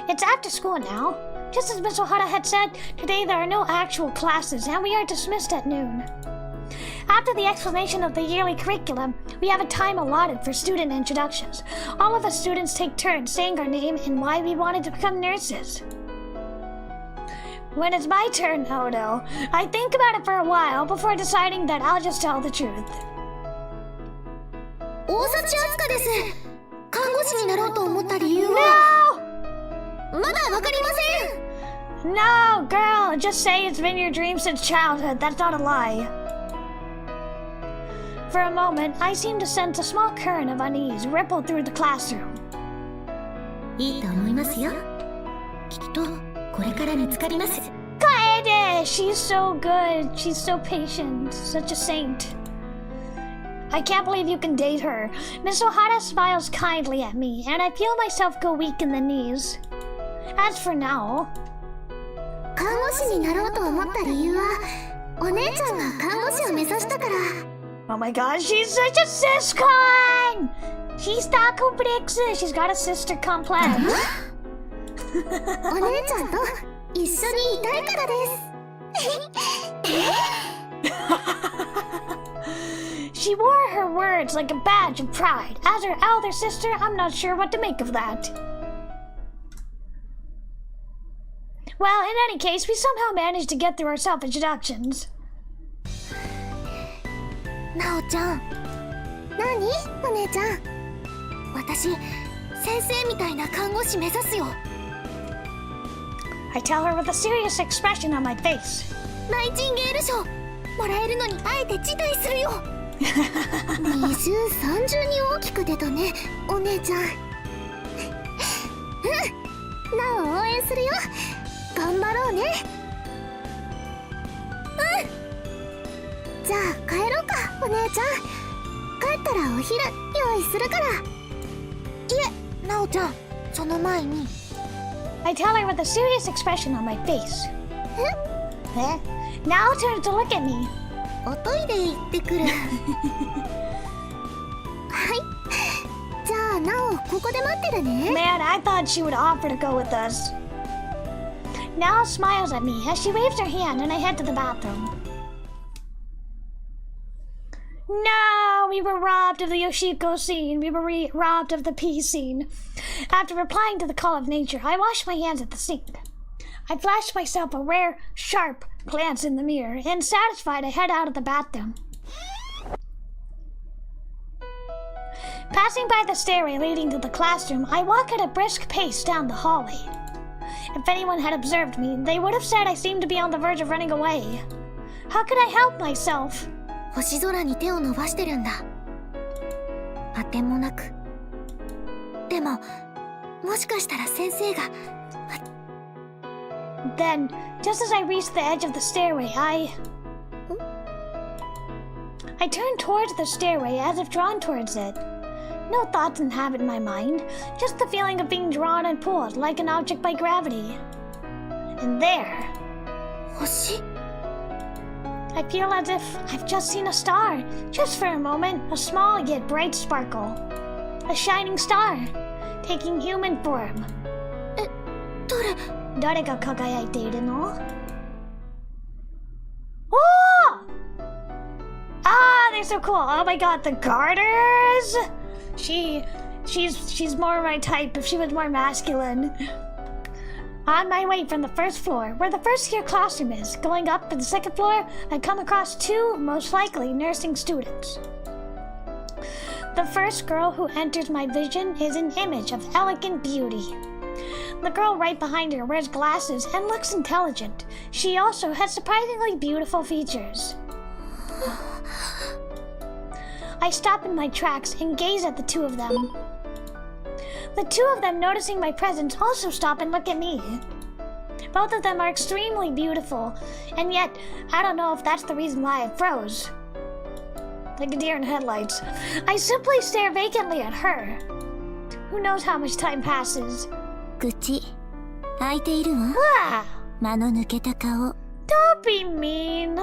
It's after school now. Just as Miss Ohara had said, today there are no actual classes, and we are dismissed at noon. After the explanation of the yearly curriculum, we have a time allotted for student introductions. All of us students take turns saying our name and why we wanted to become nurses. When it's my turn, Odo, I think about it for a while before deciding that I'll just tell the truth. 大幸あすかです。看護師になろうと思った理由は。まだわかりません。No, girl, just say it's been your dream since childhood. That's not a lie. For a moment, I seemed to sense a small current of unease ripple through the classroom. いいと思いますよ。きっとこれから見つかります。Kaede! She's so good. She's so patient. Such a saint. I can't believe you can date her. Miss Ohara smiles kindly at me, and I feel myself go weak in the knees. As for now... 看護師になろうと思った理由は、お姉ちゃんが看護師を目指したから。Oh my god, she's such a siscon! She's not complex. She's got a sister complex. お姉ちゃんと一緒にいたいからです。She wore her words like a badge of pride. As her elder sister, I'm not sure what to make of that. Well, in any case, we somehow managed to get through our self-introductions. なおちゃん。何？お姉ちゃん。私、先生みたいな看護師目指すよ。I tell her with a serious expression on my face. ナイチンゲール賞もらえるのにあえて辞退するよ。二重三重に大きく出たね、お姉ちゃん。なお応援するよ。頑張ろうね。じゃあ帰ろうか、お姉ちゃん。帰ったらお昼用意するから。いえ、なおちゃん、その前に。I tell her with a serious expression on my face. Now turn to look at me. おトイレ行ってくる。はい。じゃあなおここで待ってるね。 Man, I thought she would offer to go with us. Now smiles at me as she waves her hand and I head to the bathroom. No, we were robbed of the Yoshiko scene. We were robbed of the pee scene. After replying to the call of nature, I wash my hands at the sink. I flash myself a rare, sharp glance in the mirror, and satisfied, I head out of the bathroom. Passing by the stairway leading to the classroom, I walk at a brisk pace down the hallway. If anyone had observed me, they would have said I seemed to be on the verge of running away. How could I help myself? 星空に手を伸ばしてるんだ。あてもなく。でも、もしかしたら先生が。Then, just as I reached the edge of the stairway, I turned towards the stairway as if drawn towards it. No thoughts inhabit my mind, just the feeling of being drawn and pulled like an object by gravity. And there, 星 I feel as if I've just seen a star, just for a moment, a small yet bright sparkle. A shining star, taking human form. どれ誰が輝いているの? Oh! Ah, they're so cool. Oh my god, the garters! She's more my type if she was more masculine. On my way from the first floor, where the first year classroom is, going up to the second floor, I come across two, most likely, nursing students. The first girl who enters my vision is an image of elegant beauty. The girl right behind her wears glasses and looks intelligent. She also has surprisingly beautiful features. I stop in my tracks and gaze at the two of them. The two of them, noticing my presence, also stop and look at me. Both of them are extremely beautiful, and yet, I don't know if that's the reason why I froze. Like a deer in headlights. I simply stare vacantly at her. Who knows how much time passes? 口開いているわ。Ah! 間の抜けた顔。 Don't be mean.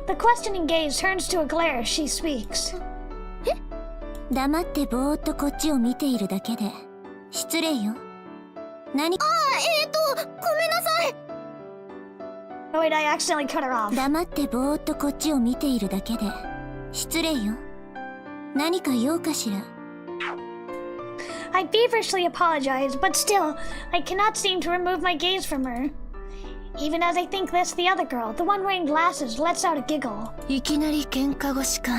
The questioning gaze turns to a glare as she speaks. 黙ってぼーっとこっちを見ているだけで失礼よ。何？ごめんなさい。 Oh wait, I accidentally cut her off. 黙ってぼーっとこっちを見ているだけで失礼よ。何か用かしら。 I feverishly apologize, but still, I cannot seem to remove my gaze from her. Even as I think this, the other girl, the one wearing glasses, lets out a giggle. いきなり喧嘩腰か。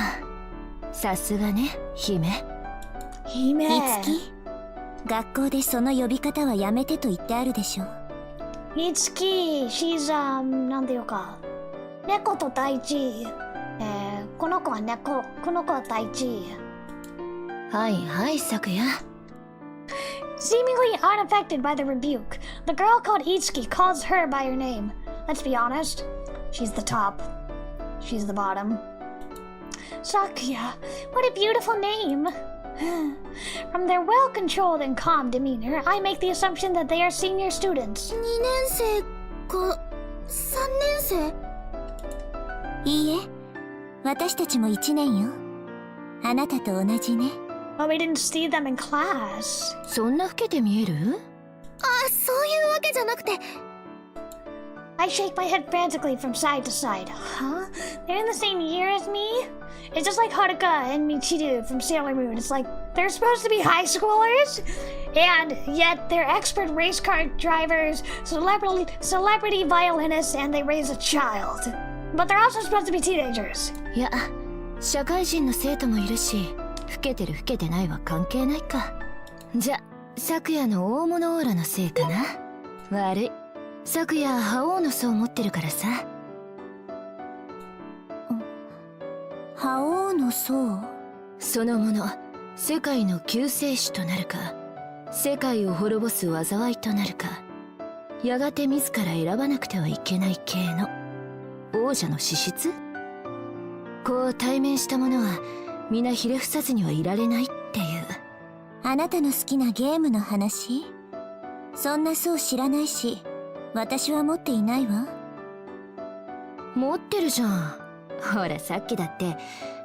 さすがね、姫。姫。いつき、学校でその呼び方はやめてと言ってあるでしょ。いつき、she's なんていうか、猫と大地、この子は猫。この子は大地。はいはい、昨夜。Seemingly unaffected by the rebuke, the girl called Itsuki calls her by her name. Let's be honest, she's the top. She's the bottom. Sakuya, what a beautiful name. From their well-controlled and calm demeanor, I make the assumption that they are senior students. 2年生か3年生？いいえ、私たちも1年よ。あなたと同じね。But we didn't see them in class. そんな老けて見える？あ、そういうわけじゃなくて。I shake my head frantically from side to side. Huh? They're in the same year as me? It's just like Haruka and Michiru from Sailor Moon. It's like they're supposed to be high schoolers, and yet they're expert race car drivers, celebrity violinists, and they raise a child. But they're also supposed to be teenagers. いや、社会人の生徒もいるし、老けてる老けてないは関係ないか。じゃ、昨夜の大物オーラのせいかな。悪い。昨夜覇王の層を持ってるからさ。覇王の層？そのもの、世界の救世主となるか、世界を滅ぼす災いとなるか、やがて自ら選ばなくてはいけない系の王者の資質？こう対面した者は皆ひれ伏さずにはいられないっていう。あなたの好きなゲームの話？そんな層知らないし、私は持っていないわ。持ってるじゃん。ほらさっきだって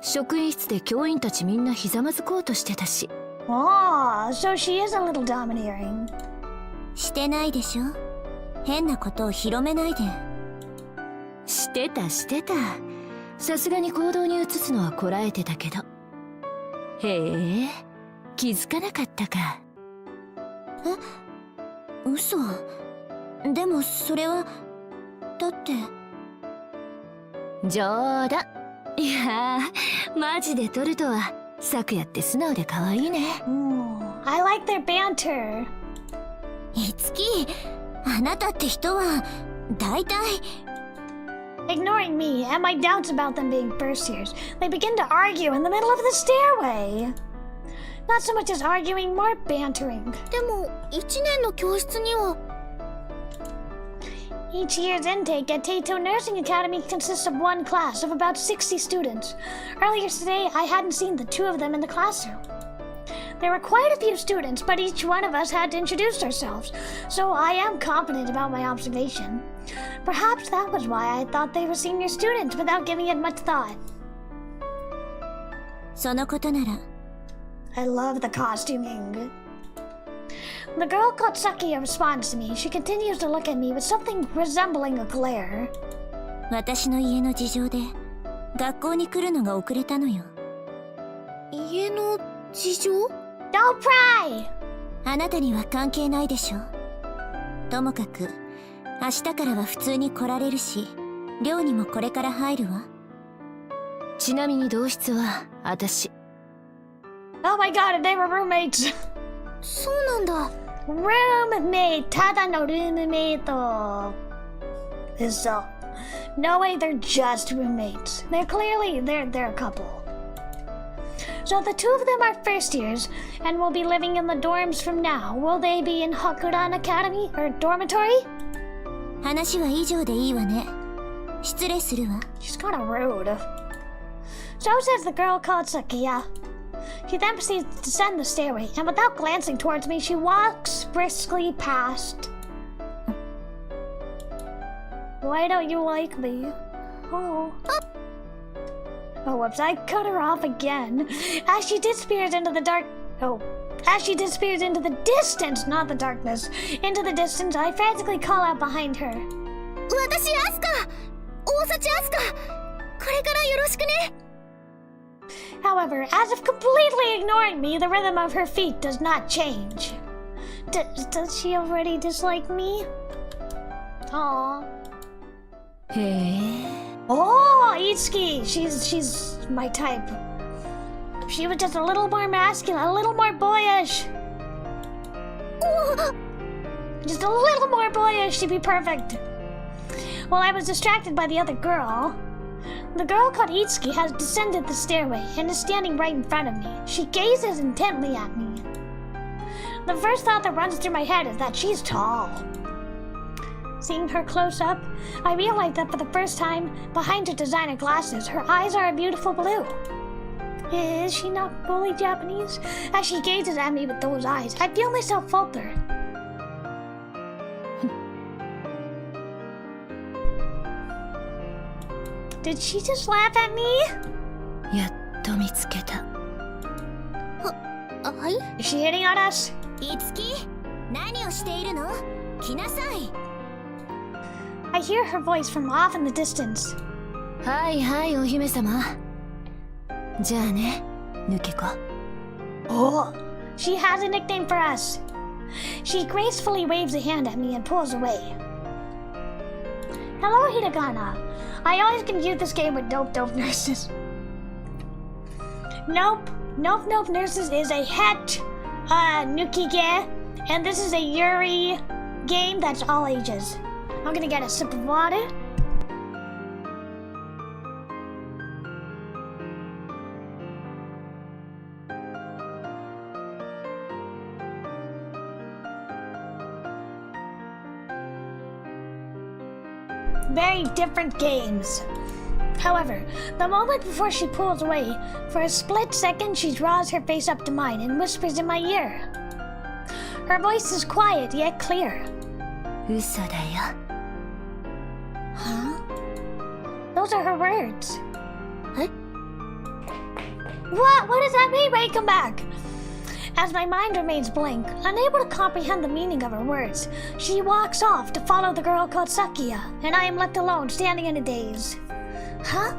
職員室で教員たちみんなひざまずこうとしてたし。Oh, so she is a little domineering. してないでしょ。変なことを広めないで。してたしてた。さすがに行動に移すのはこらえてたけど。へえ、気づかなかったか。え？嘘。でもそれはだって冗談。いやー、マジでトルトは昨夜って素直で可愛いね。I like their banter. いつき、あなたって人は大体 Ignoring me and my doubts about them being first years, they begin to argue in the middle of the stairway. Not so much as arguing, more bantering. でも1年の教室にはEach year's intake at Taito Nursing Academy consists of one class of about 60 students. Earlier today, I hadn't seen the two of them in the classroom. There were quite a few students, but each one of us had to introduce ourselves, so I am confident about my observation. Perhaps that was why I thought they were senior students without giving it much thought. そのことなら I love the costuming. The girl called Sakuya responds to me. She continues to look at me with something resembling a glare. 私の家の事情で学校に来るのが遅れたのよ。家の事情？ Don't pry! あなたには関係ないでしょ。ともかく明日からは普通に来られるし、寮にもこれから入るわ。ちなみに同室は私。Oh my god, they were roommates! そうなんだ。Roommate! ただのルームメイト。So, no way they're just roommates. They're clearly, they're a couple. So the two of them are first years, and will be living in the dorms from now. Will they be in Hakuran Academy, or dormitory? 話は以上でいいわね。失礼するわ。She's kind of rude. So says the girl called Sakuya. She then proceeds to descend the stairway, and without glancing towards me, she walks briskly past. Why don't you like me? Oh. Oh, whoops, I cut her off again. As she disappears into the as she disappears into the distance, not the darkness. Into the distance, I frantically call out behind her. 私アスカ！大幸アスカ！これからよろしくね！ However, as if completely ignoring me, the rhythm of her feet does not change. Does she already dislike me? Aww. へえ。 Oh, Itsuki! She's my type. If she was just a little more masculine, a little more boyish. Just a little more boyish, she'd be perfect. While I was distracted by the other girl, The girl called Itsuki has descended the stairway and is standing right in front of me. She gazes intently at me. The first thought that runs through my head is that she's tall. Seeing her close up, I realize that for the first time, behind her designer glasses, her eyes are a beautiful blue. Is she not fully Japanese? As she gazes at me with those eyes, I feel myself falter. Did she just laugh at me? やっと見つけた。はい Is she hitting on us? いつき何をしているの来なさい I hear her voice from off in the distance. はいはいお姫様。じゃあね、抜け子。Oh, she has a nickname for us. She gracefully waves a hand at me and pulls away. Hello, Hiragana. I always confuse this game with Dope Dope Nurses. Nope Nurses is a het nukige, and this is a Yuri game that's all ages. I'm gonna get a sip of water. Very different games. However, the moment before she pulls away, for a split second she draws her face up to mine and whispers in my ear. Her voice is quiet yet clear. 嘘だよ。Huh? Those are her words. Huh? What does that mean? Wait, come back. As my mind remains blank, unable to comprehend the meaning of her words, she walks off to follow the girl called Sakia, and I am left alone, standing in a daze. Huh?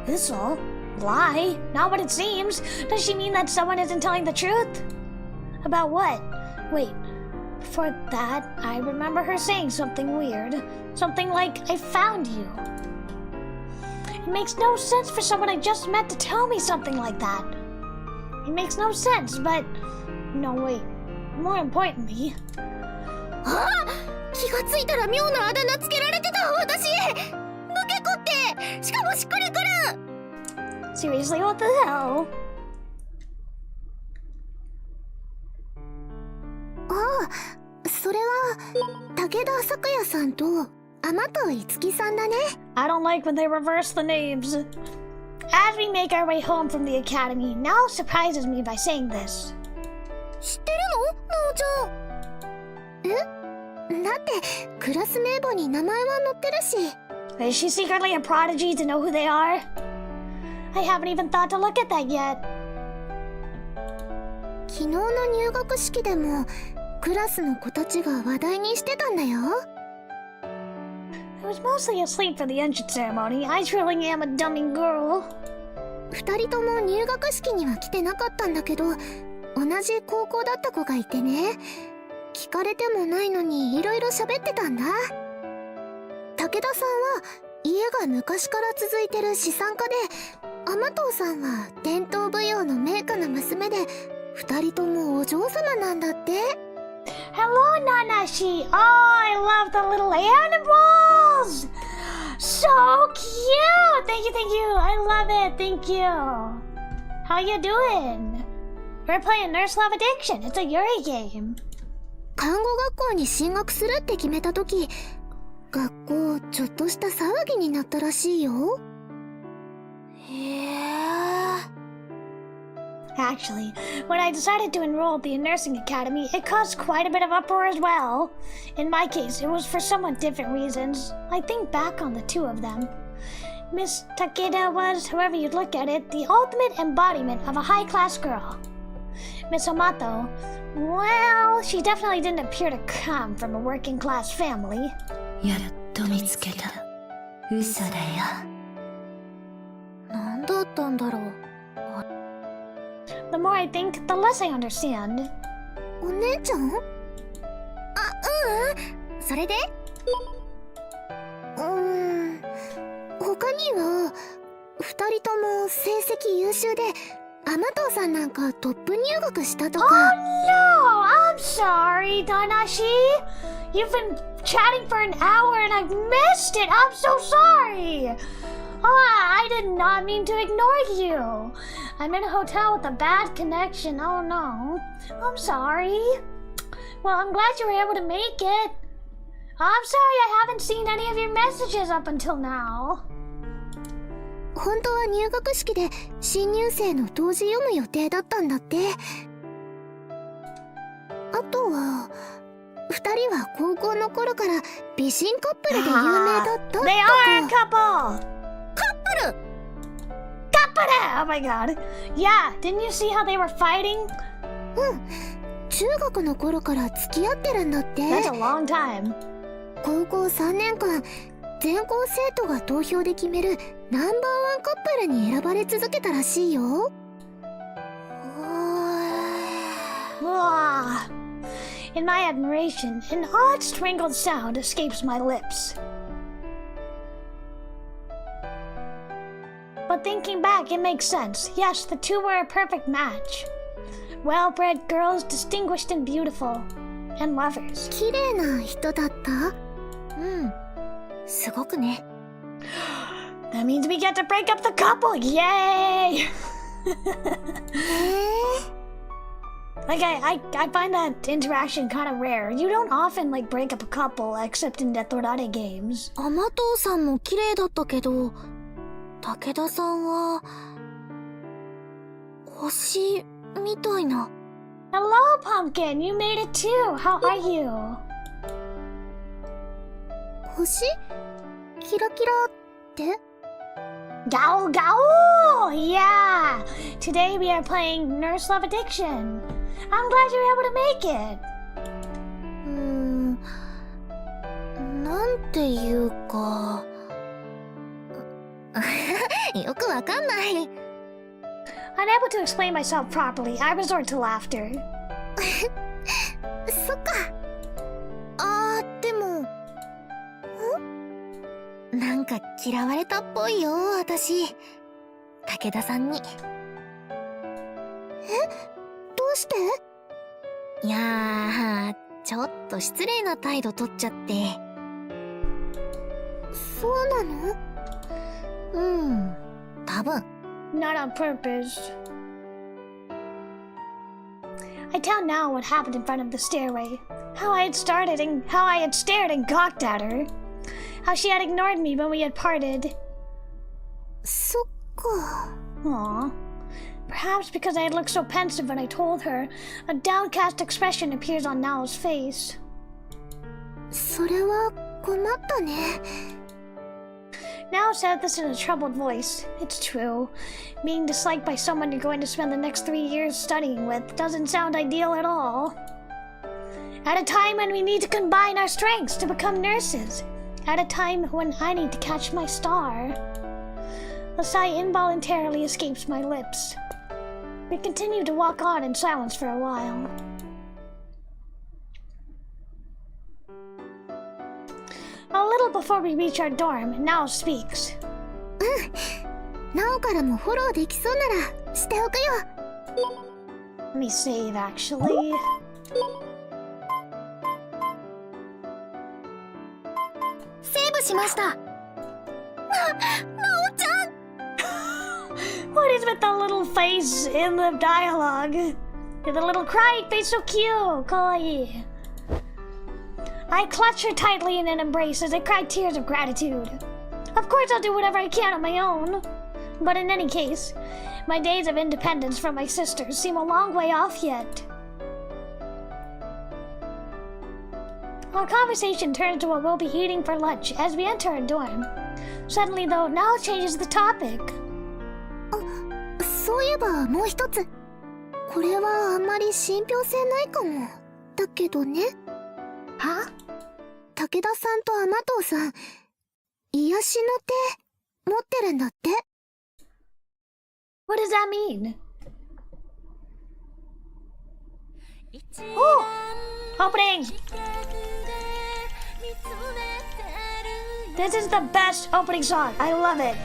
This all? Lie? Not what it seems. Does she mean that someone isn't telling the truth? About what? Wait. Before that, I remember her saying something weird. Something like, I found you. It makes no sense for someone I just met to tell me something like that. It makes no sense, but... No, wait. More importantly... 気がついたら妙なあだ名つけられてた私抜け子ってしかもしっくりくる Seriously, what the hell? それは武田咲也さんと天藤樹さんだね I don't like when they reverse the names. As we make our way home from the academy, Nao surprises me by saying this. 知ってるのなおちゃんえだってクラス名簿に名前は載ってるし Is she secretly a prodigy to know who they are? I haven't even thought to look at that yet. 昨日の入学式でもクラスの子たちが話題にしてたんだよ I was mostly asleep for the entrance ceremony. I truly am a dummy girl. 二人とも入学式には来てなかったんだけど同じ高校だった子がいてね聞かれてもないのにいろいろ喋ってたんだ武田さんは家が昔から続いてる資産家で天藤さんは伝統舞踊の名家の娘で二人ともお嬢様なんだって Hello, Nanashi. Oh, I love the little animals. So cute. Thank you. I love it. Thank you. How you doing? We're playing Nurse Love Addiction. It's a Yuri game. 看護学校に進学するって決めた時学校ちょっとした騒ぎになったらしいよ Actually, when I decided to enroll at the nursing academy, it caused quite a bit of uproar as well. In my case, it was for somewhat different reasons. I think back on the two of them. Miss Takeda was, however you'd look at it, the ultimate embodiment of a high-class girl. Miss Hamato, well, she definitely didn't appear to come from a working-class family. やっと見つけた。嘘だよ。何だったんだろう The more I think, the less I understand. お姉ちゃんそれで他には二人とも成績優秀で天藤さんなんかトップ入学したとか Oh no! I'm sorry, Tanashi! You've been chatting for an hour and I've missed it! I'm so sorry! I did not mean to ignore you. I'm in a hotel with a bad connection. Oh no. I'm sorry. Well, I'm glad you were able to make it. I'm sorry I haven't seen any of your messages up until now. 本当は入学式で新入生の答辞読む予定だったんだって。あとは2人は高校の頃から美人カップルで有名だったとか。 They are a couple! カップル Couple! Oh my god. Yeah, didn't you see how they were fighting? うん。中学の頃から付き合ってるんだって。 That's a long time. 高校3年間、全校生徒が投票で決めるナンバーワンカップルに選ばれ続けたらしいよ。In my admiration, an odd strangled sound escapes my lips. But thinking back, it makes sense. Yes, the two were a perfect match. Well-bred girls, distinguished and beautiful. And lovers. 綺麗な人だった？うん。すごくね。That means we get to break up the couple! Yay! Like, I find that interaction kind of rare. You don't often, like, break up a couple, except in Detorare games. 甘党さんも綺麗だったけど、武田さんは星みたいな。Hello, Pumpkin! You made it too! How are you? 星？キラキラって？ Gao Gao! Yeah! Today we are playing Nurse Love Addiction. I'm glad you were able to make it. なんていうかよくわかんない。Unable to explain myself properly, I resort to laughter. そっか。でもなんか嫌われたっぽいよ、私。武田さんに。どうして？いやー、ちょっと失礼な態度取っちゃって。そうなの？多分。Not on purpose. I tell now what happened in front of the stairway. How I had stared and gawked at her. How she had ignored me when we had parted. そっか。Aww. Perhaps because I had looked so pensive when I told her, a downcast expression appears on Nao's face. それは困ったね。Nao said this in a troubled voice. It's true. Being disliked by someone you're going to spend the next 3 years studying with doesn't sound ideal at all. At a time when we need to combine our strengths to become nurses. At a time when I need to catch my star. A sigh involuntarily escapes my lips. We continue to walk on in silence for a while. A little before we reach our dorm, Nao speaks. なおからもフォローできそうならしておくよ。Let me save, actually. セーブしました。なおちゃん。What is with the little face in the dialogue? The little crying face, so cute. Kawaii. I clutch her tightly in an embrace as I cry tears of gratitude. Of course I'll do whatever I can on my own. But in any case, my days of independence from my sisters seem a long way off yet. Our conversation turns to what we'll be eating for lunch as we enter our dorm. Suddenly, though, Nao changes the topic. そういえばもう一つ。これはあんまり信憑性ないかも。だけどね。は？武田さんと甘党さん、癒しの手持ってるんだって。What does that mean? Oh! Opening! This is the best opening song. I love it.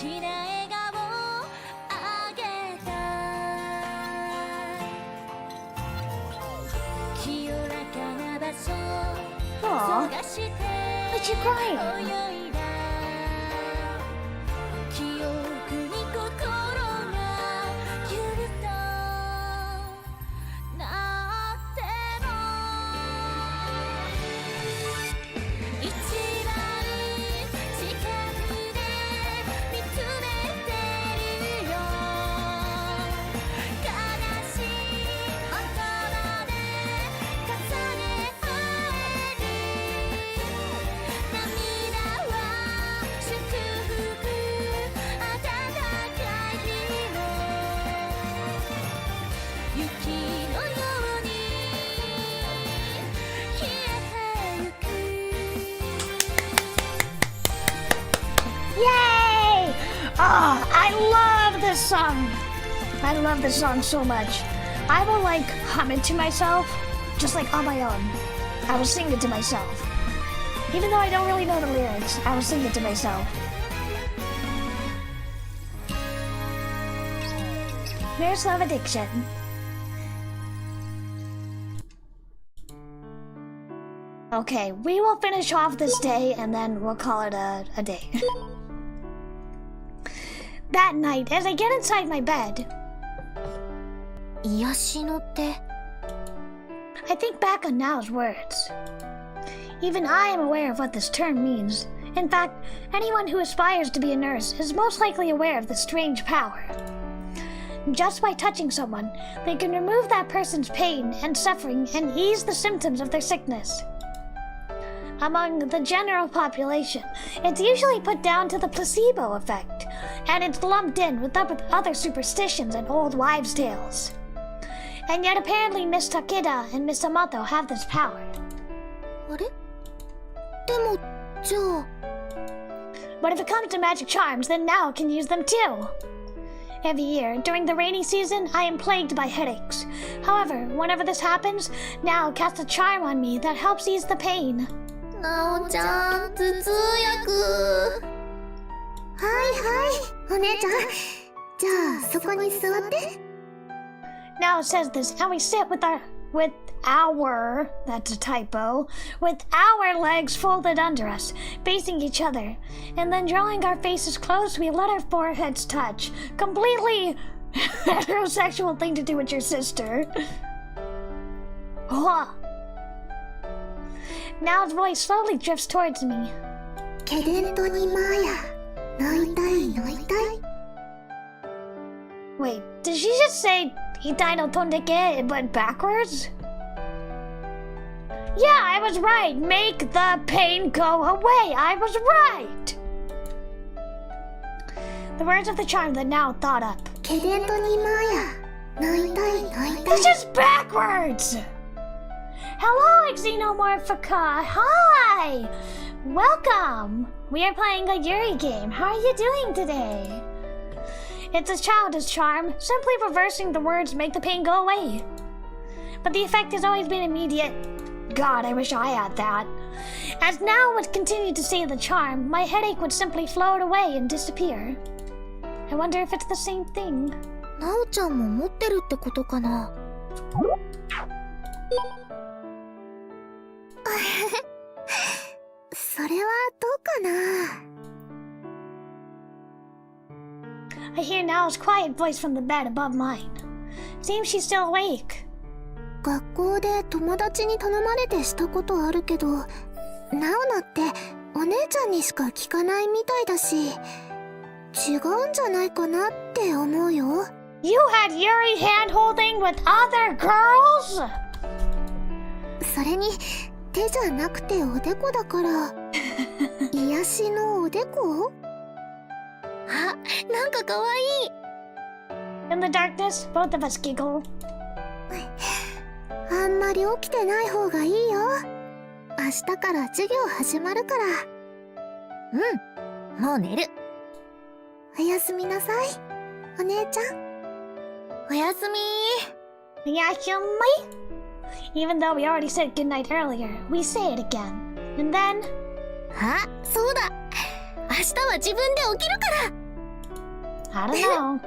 きな笑顔あげた清らかな場所 Aw, 探して why'd you cry? 泳いだ記憶に心がゆるとなっても一番近くで見つめてるよ悲しい言葉で重ね合える涙は祝福温かい日も雪のように消えてゆく Yay! Oh, I love this song. I love this song so much. I will like hum it to myself, just like on my own. I will sing it to myself. Even though I don't really know the lyrics, I will sing it to myself. There's Love Addiction. Okay, we will finish off this day and then we'll call it a day. That night, as I get inside my bed, 癒しのって。 I think back on Nao's words. Even I am aware of what this term means. In fact, anyone who aspires to be a nurse is most likely aware of this strange power. Just by touching someone, they can remove that person's pain and suffering and ease the symptoms of their sickness. Among the general population, it's usually put down to the placebo effect, and it's lumped in with other superstitions and old wives' tales. And yet apparently Miss Takeda and Miss Amato have this power. あれ？でも、じゃあ。 But if it comes to magic charms, then Nao can use them too. Every year, during the rainy season, I am plagued by headaches. However, whenever this happens, Nao casts a charm on me that helps ease the pain. なおちゃん、頭痛薬。はいはい、お姉ちゃん。じゃあ、そこに座って。Nao says this, and we sit with that's a typo, with our legs folded under us, facing each other, and then drawing our faces close, we let our foreheads touch. Completely heterosexual thing to do with your sister. Huh. Nao's voice slowly drifts towards me. ケデントにマーヤ、泣いたい泣いたい。 Wait, did she just say Itai no tondeke but backwards? Yeah, I was right. Make the pain go away. I was right. The words of the charm that Nao thought up. ケデントにマーヤ、泣いたい泣いたい。 This is backwards. Hello, Xenomorphica. Hi. Welcome. We are playing a Yuri game. How are you doing today? It's a childish charm, simply reversing the words make the pain go away. But the effect has always been immediate. God, I wish I had that. As Nao would continue to say the charm, my headache would simply float away and disappear. I wonder if it's the same thing. なおちゃんも持ってるってことかな。それはどうかな。 I hear Nao's quiet voice from the bed above mine. Seems she's still awake. 学校で友達に頼まれてしたことあるけど、ナオナってお姉ちゃんにしか聞かないみたいだし、違うんじゃないかなって思うよ。You had Yuri hand-holding with other girls? それに手じゃなくておでこだから癒しのおでこ？あ、なんかかわいい。 In the darkness, both of us giggle. あんまり起きてない方がいいよ。明日から授業始まるから。うん、もう寝る。おやすみなさい、お姉ちゃん。おやすみ。 Yeah, Even though we already said goodnight earlier, we say it again. And then... あ、そうだ。明日は自分で起きるから。I don't know.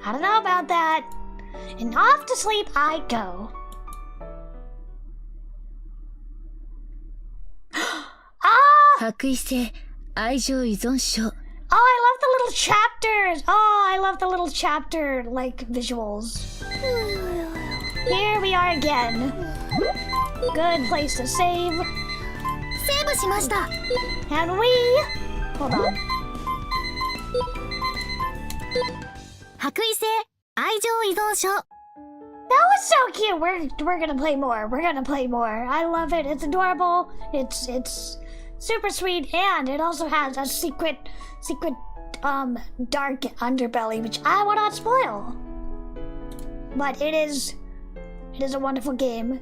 I don't know about that. And off to sleep I go. Ah! 白衣性愛情依存症 Oh, I love the little chapters. Oh, I love the little chapter, like, visuals. Here we are again. Good place to save. セーブしました。 And we... Hold on. 白衣性愛情依存症。 That was so cute. We're gonna play more. We're gonna play more. I love it. It's adorable. It's super sweet, and it also has a secret dark underbelly, which I will not spoil. But it is a wonderful game,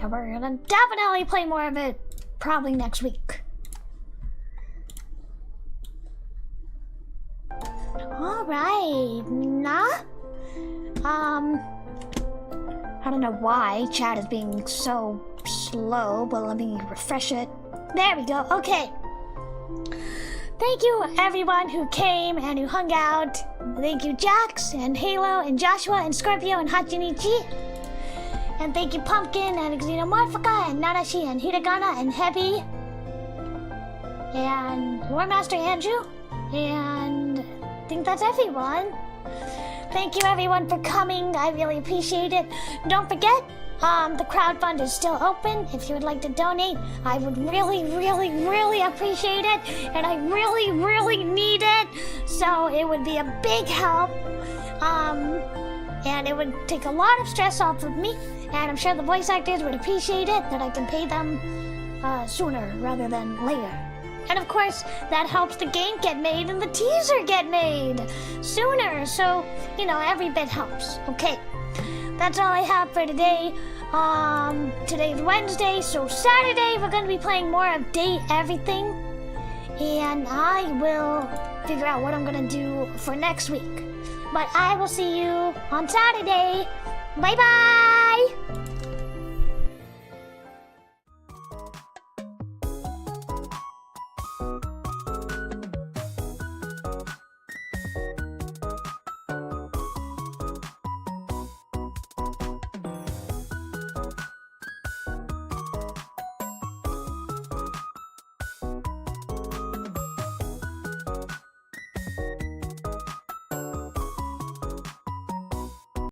and we're gonna definitely play more of it probably next week. All right, I don't know why chat is being so slow, but let me refresh it. There we go. Okay. Thank you everyone who came and who hung out. Thank you Jax and Halo and Joshua and Scorpio and Hachinichi. And thank you Pumpkin and Xenomorphica and Narashi and Hiragana and Heavy. And War Master Andrew. And I think that's everyone. Thank you everyone for coming. I really appreciate it. Don't forget, the crowdfund is still open. If you would like to donate, I would really, really, really appreciate it. And I really, really need it. So it would be a big help. And it would take a lot of stress off of me. And I'm sure the voice actors would appreciate it, that I can pay them sooner rather than later. And of course, that helps the game get made and the teaser get made sooner. So, you know, every bit helps. Okay, that's all I have for today. Today's Wednesday, so Saturday we're going to be playing more of Date Everything. And I will figure out what I'm going to do for next week. But I will see you on Saturday. Bye-bye!